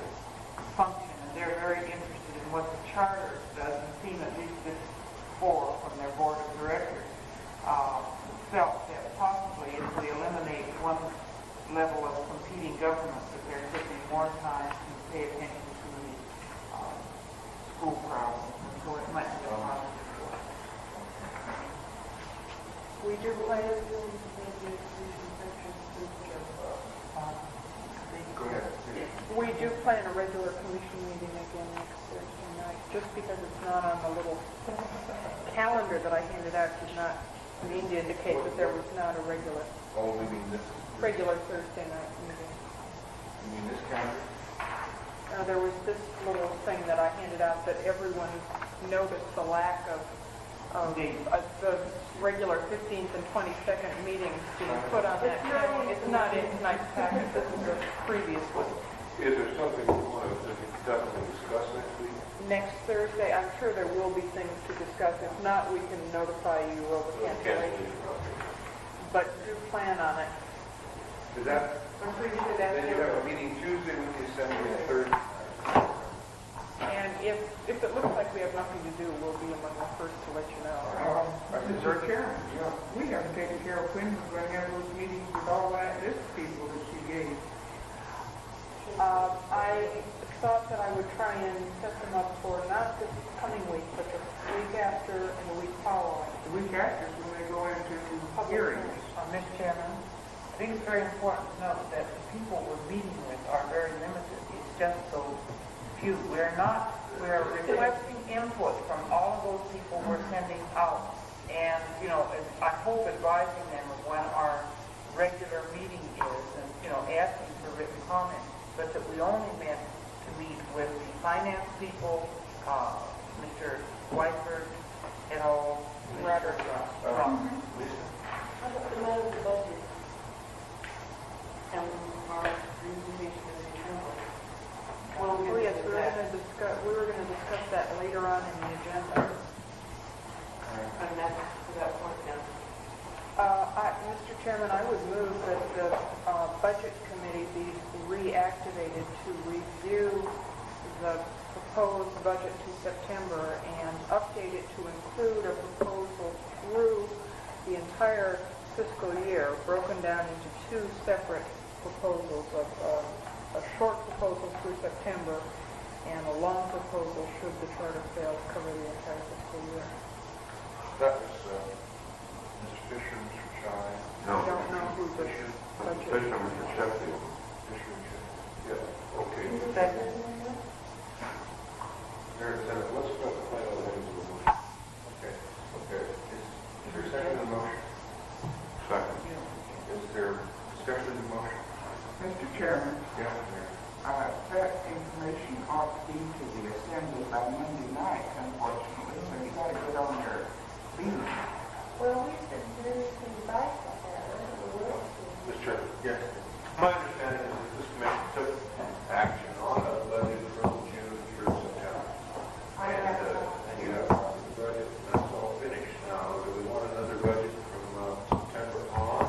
function. And they're very interested in what the charter does, and seen at least this before from their board of directors, felt that possibly if we eliminate one level of competing government, that there could be more time to pay attention to the school problems. And so it might be a positive. We do plan Go ahead. We do plan a regular commission meeting again next Thursday night. Just because it's not on the little calendar that I handed out did not mean to indicate that there was not a regular Thursday night meeting. You mean this calendar? There was this little thing that I handed out that everyone noticed the lack of the regular 15th and 22nd meetings being put on that calendar. It's not in tonight's packet. This is the previous one. Is there something we want to definitely discuss next week? Next Thursday, I'm sure there will be things to discuss. If not, we can notify you of a cancellation. But do plan on it. Is that, then you have a meeting Tuesday with the Assembly the 3rd? And if it looks like we have nothing to do, we'll be among the first to let you know. Mr. Chairman, we haven't taken care of when we're going to have those meetings with all that list of people that she gave. I thought that I would try and set them up for not this coming week, but the week after and the week following. The week after is when they go into hearings. Mr. Chairman, I think it's very important to note that the people we're meeting with are very limited. It's just so few. We're requesting input from all of those people we're sending out. And, I hope advising them of when our regular meeting is and, asking for written comments, but that we only meant to meet with the finance people, Mr. Whiteford, et al., Mr. Trump. How about the matter of the budget? And our presentation of the agenda? Well, yes, we were going to discuss that later on in the agenda. And that's to that point now. Mr. budget committee be reactivated to review the proposed budget to September and update it to include a proposal through the entire fiscal year, broken down into two separate proposals of a short proposal through September and a long proposal should the charter fail to cover the entire fiscal year. That was Mr. Fisher, Mr. Shai. I don't know who the budget. Fisher, Mr. Sheffield. Fisher and Shai. Yeah, okay. Second. Mayor, let's put the final names of the motion. Okay. Is there a second to the motion? Second. Is there discussion of the motion? Mr. Chairman, Yeah, Mayor. that information ought to be to the assembly by Monday night, unfortunately, so you gotta get on your feet. Well, we've been doing some back of that, Mr. Chairman. Yes. My understanding is that this commission took action on a budget from June through September. And you have the budget, and that's all finished. Now, do we want another budget from September on?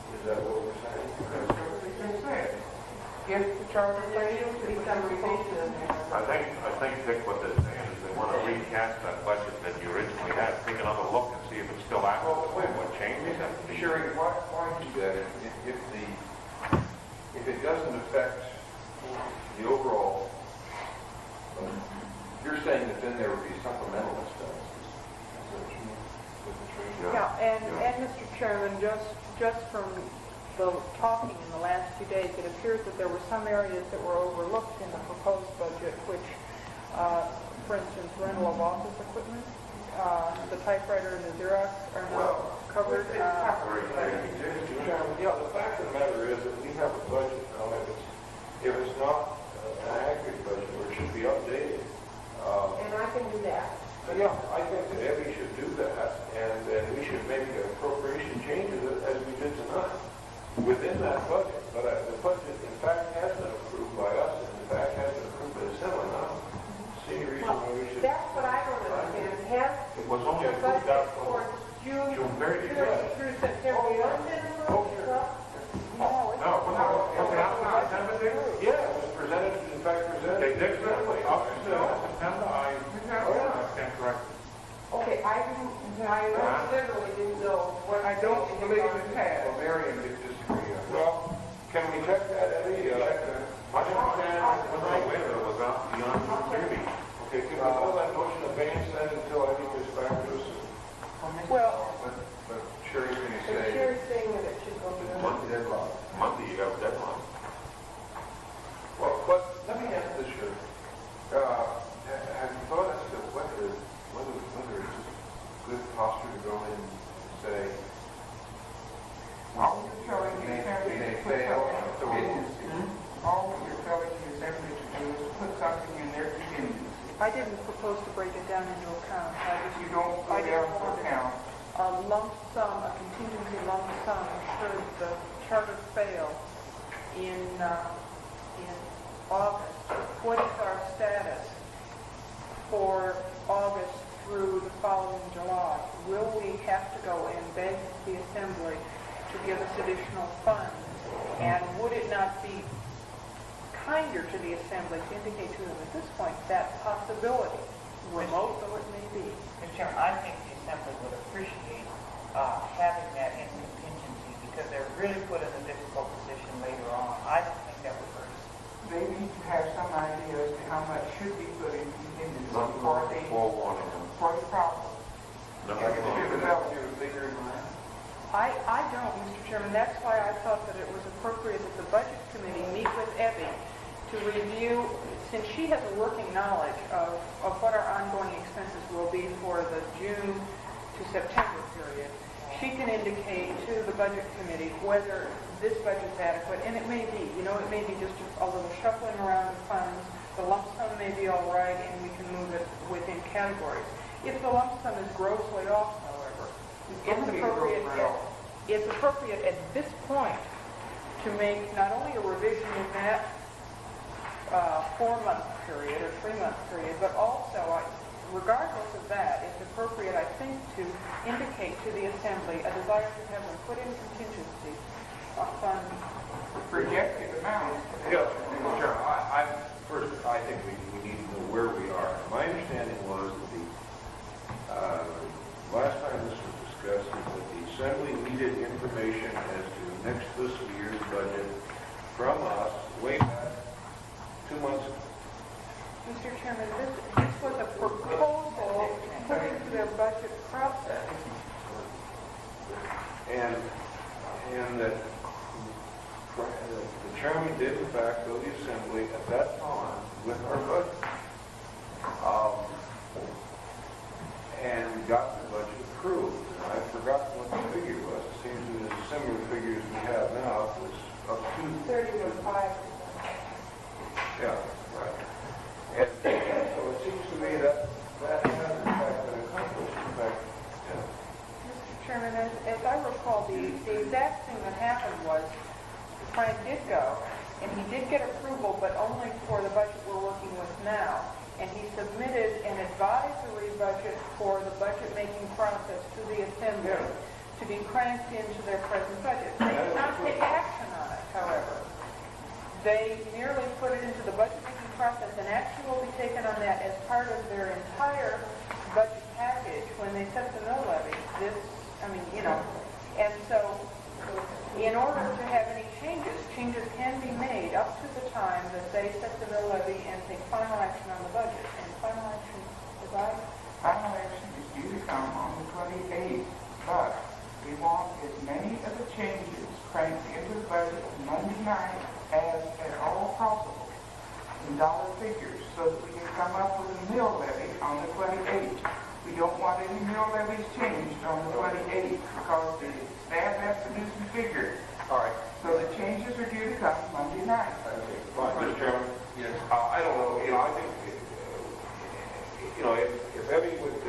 Is that what we're saying? That's what we just said. If the charter fails, Be some revision in there. I think, Dick, what they're saying is they want to recast that budget that you originally had, take another look and see if it's still applicable, what changes have to be. Sherry, why do that if it doesn't affect the overall, you're saying that then there would be supplemental expenses? Is that what you mean? With the tree? Yeah, and Mr. Chairman, just from the talking in the last 2 days, it appears that there were some areas that were overlooked in the proposed budget, which, for instance, rental of office equipment, the typewriter and the Xerox are not covered. Mr. Chairman, yeah, the fact of the matter is that we have a budget now, if it's not an accurate budget, or it should be updated. And I can do that. Yeah, I think that Evie should do that, and then we should make appropriation changes as we did tonight within that budget. But the budget, in fact, has been approved by us, and in fact has been approved by the Assembly. Now, see any reason why we should... That's what I don't understand. Has It was only the approved budget out for June June 30th. through September one been approved? No, it's No, okay, I September, Dick? Yeah, it was presented, in fact, presented... Okay, Dick, up to September, I stand corrected. Okay, I literally didn't know what I don't believe it has. Well, Marion did disagree on that. Well, can we check that, Eddie? My understanding was no waiver, it was out beyond June 30. Okay, can we hold that motion advance then until Eddie gets back to us? Well, But Sherry's going to But say... Sherry's saying that it should go beyond. Monday, you got a deadline. Well, but let me ask this, Sherry. Have you thought as to whether it's just good posture to go in and say, All you're telling the assembly they to put fail, something, so all you're telling the assembly to do is put something in their contingency. I didn't propose to break it down into accounts. You don't put it out for account. A lump sum, a contingency lump sum, should the charter fail in August. What is our status for August through the following July? Will we have to go and beg the Assembly to give us additional funds? And would it not be kinder to the Assembly to indicate to them at this point that possibility, remote though it may be? Mr. Chairman, I think the Assembly would appreciate having that in contingency because they're really put in a difficult position later on. I don't think that would hurt us. They need to have some idea as to how much should be put in contingency Nothing for the forewarning them. problem. Nothing Should forewarning them. develop your figure in mind. I don't, Mr. Chairman. That's why I thought that it was appropriate that the Budget Committee meet with Evie to review, since she has a working knowledge of what our ongoing expenses will be for the June to September period. She can indicate to the Budget Committee whether this budget's adequate, and it may be, it may be just a little shuffling around of funds. The lump sum may be all right, and we can move it within categories. If the lump sum is grossly off, however, it's appropriate at this point to make not only a revision in that 4-month period or 3-month period, but also regardless of that, it's appropriate, I think, to indicate to the Assembly a desire to have them put in contingency fund. Projected amount. Yeah, Mr. Chairman, first, I think we need to know where we are. My understanding was that the last time this was discussed, is that the Assembly needed information as to next fiscal year's budget from us way back 2 months ago. Mr. Chairman, this was a proposal put into their budget process. And that the chairman did in fact go to the Assembly at that time with our budget. And got the budget approved. And I forgot what the figure was. It seems to be the similar figures we have now was up to 30.5. Yeah, right. And so it seems to me that has in fact been accomplished. In fact, yeah. Mr. Chairman, as I recall, the exact thing that happened was Frank did go, and he did get approval, but only for the budget we're working with now. And he submitted an advisory budget for the budget-making process to the Assembly to be cranked into their present budget. They did not take action on it, however. They merely put it into the budget-making process, and action will be taken on that as part of their entire budget package when they set the mill levy. And so in order to have any changes can be made up to the time that they set the mill levy and take final action on the budget. And final action is Final action is due to come on the 28th, but we want as many of the changes cranked into the budget Monday night as at all possible in dollar figures so that we can come up with a mill levy on the 28th. We don't want any mill levies changed on the 28th because the staff has to do some figures. All right. So the changes are due to come Monday night. Okay, fine. Mr. Chairman? Yes. I don't know, I think, if Evie would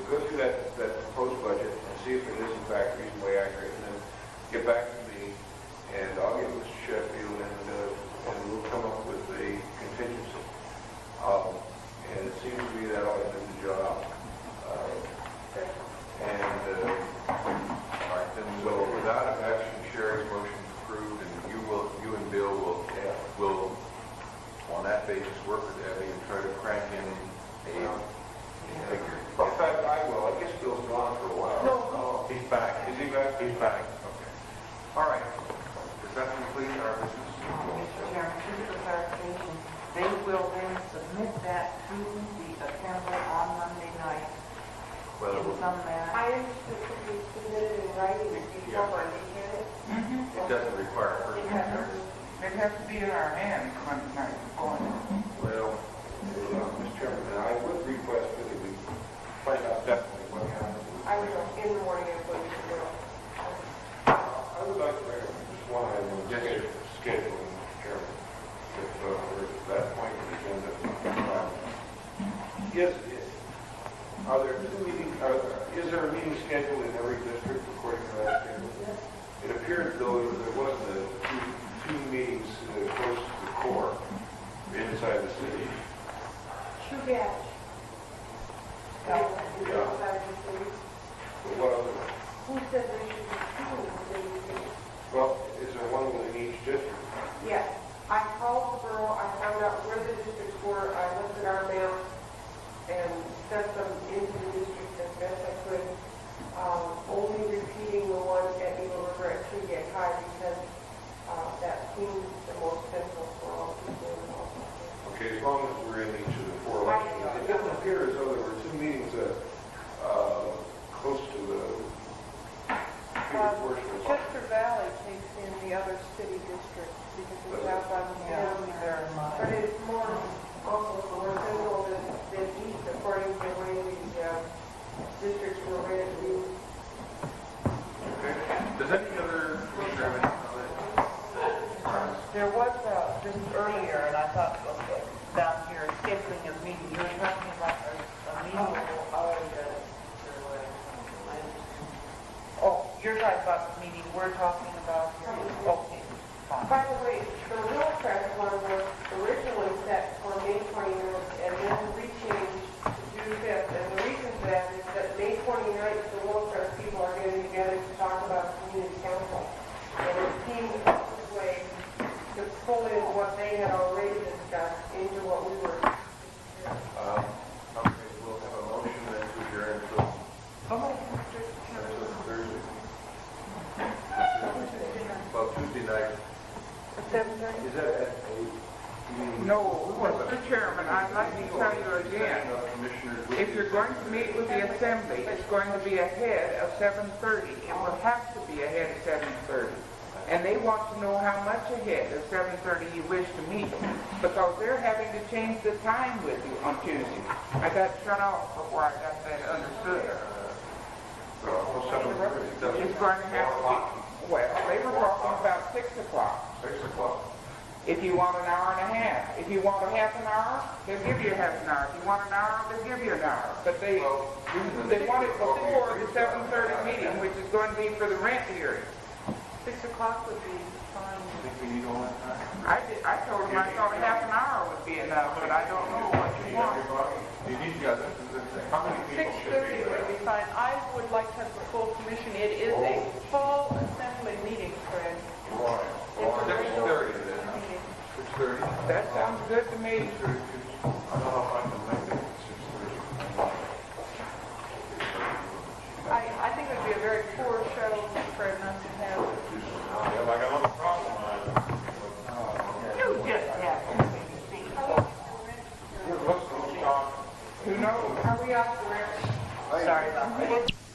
go through that proposed budget and see if it is in fact reasonably accurate, and then get back to me, and I'll get Mr. Sheffield, and we'll come up with a contingency. And it seems to me that ought to do the job. All right, then, so without objection, Sherry's motion approved, and you and Bill will, on that basis, work with Evie and try to crank in a figure. In fact, I will. I guess Bill's gone for a while. No. He's back. Is he back? He's back. Okay. All right. Does that complete our business? Mr. Chairman, just for clarification, they will then submit that to the Assembly on Monday night. Well, it will- Some that. I understood to be submitted in writing before Monday, can it? It doesn't require a It person. has to. It has to be in our hands Monday night before. Well, Mr. Chairman, I would request that we find out definitely what happened. I was in the morning, I'm going to go. I would like to recommend just one item on the schedule, Mr. Chairman. If we're at that point in the agenda. Is there a meeting scheduled in every district according to that schedule? It appeared though there wasn't two meetings close to the core inside the city. True Gap. Yeah. But what other? Who said there should be two? Well, is there one within each district? Yes. I called the borough, I found out where the districts were, I looked at our map and set them into the districts as best I could. Only repeating the one at Eagle River at True Gap High because that seems the most central for all people involved. Okay, as long as we're in each of the four elections. It doesn't appear as though there were two meetings close to the portion of Chester Valley takes in the other city districts because it's out by the town there. But it's more, also more central than east according to the way the districts were rated. Okay. Does any other Chairman comment? There was, just earlier, and I thought down here, scheduling a meeting, you were talking about a meeting. Oh, you're talking about the meeting we're talking about here? Okay, fine. By the way, the Hillcrest one was originally set for May 29th and then rechanged to do 25th, and the reason for that is that May 29th, the Willowcrest people are getting together to talk about community council. And it seemed a good way to pull in what they had already discussed into what we were. Okay, we'll have a motion then to adjourn until Thursday. Well, Tuesday night, is that at 8? No, Mr. Chairman, I'd like to tell you again, Commissioners. if you're going to meet with the assembly, it's going to be ahead of 7:30. It will have to be ahead of 7:30. And they want to know how much ahead of 7:30 you wish to meet, because they're having to change the time with you on Tuesday. I got shut off before I got that understood. Well, 7:30. It's going to have to be, well, they were talking about 6 o'clock. 6 o'clock. If you want an hour and a half. If you want a half an hour, they'll give you a half an hour. If you want an hour, they'll give you an hour. But they want it before the 7:30 meeting, which is going to be for the rent hearing. 6 o'clock would be fine. Think we need all that time? I told them I thought a half an hour would be enough, but I don't know what you want. You need, how many people should 6:30 be would there? be fine. I would like to have the full commission. It is a full assembly meeting, Fred. Why? It's a regular 6:30 then, huh? meeting. 6:30? That sounds good to me. I don't know if I can make it at 6:30. I think it would be a very poor show, Fred, not to have. Yeah, I got another problem. You just have to see. Let's talk. Who knows? Are we off the record? Sorry about that.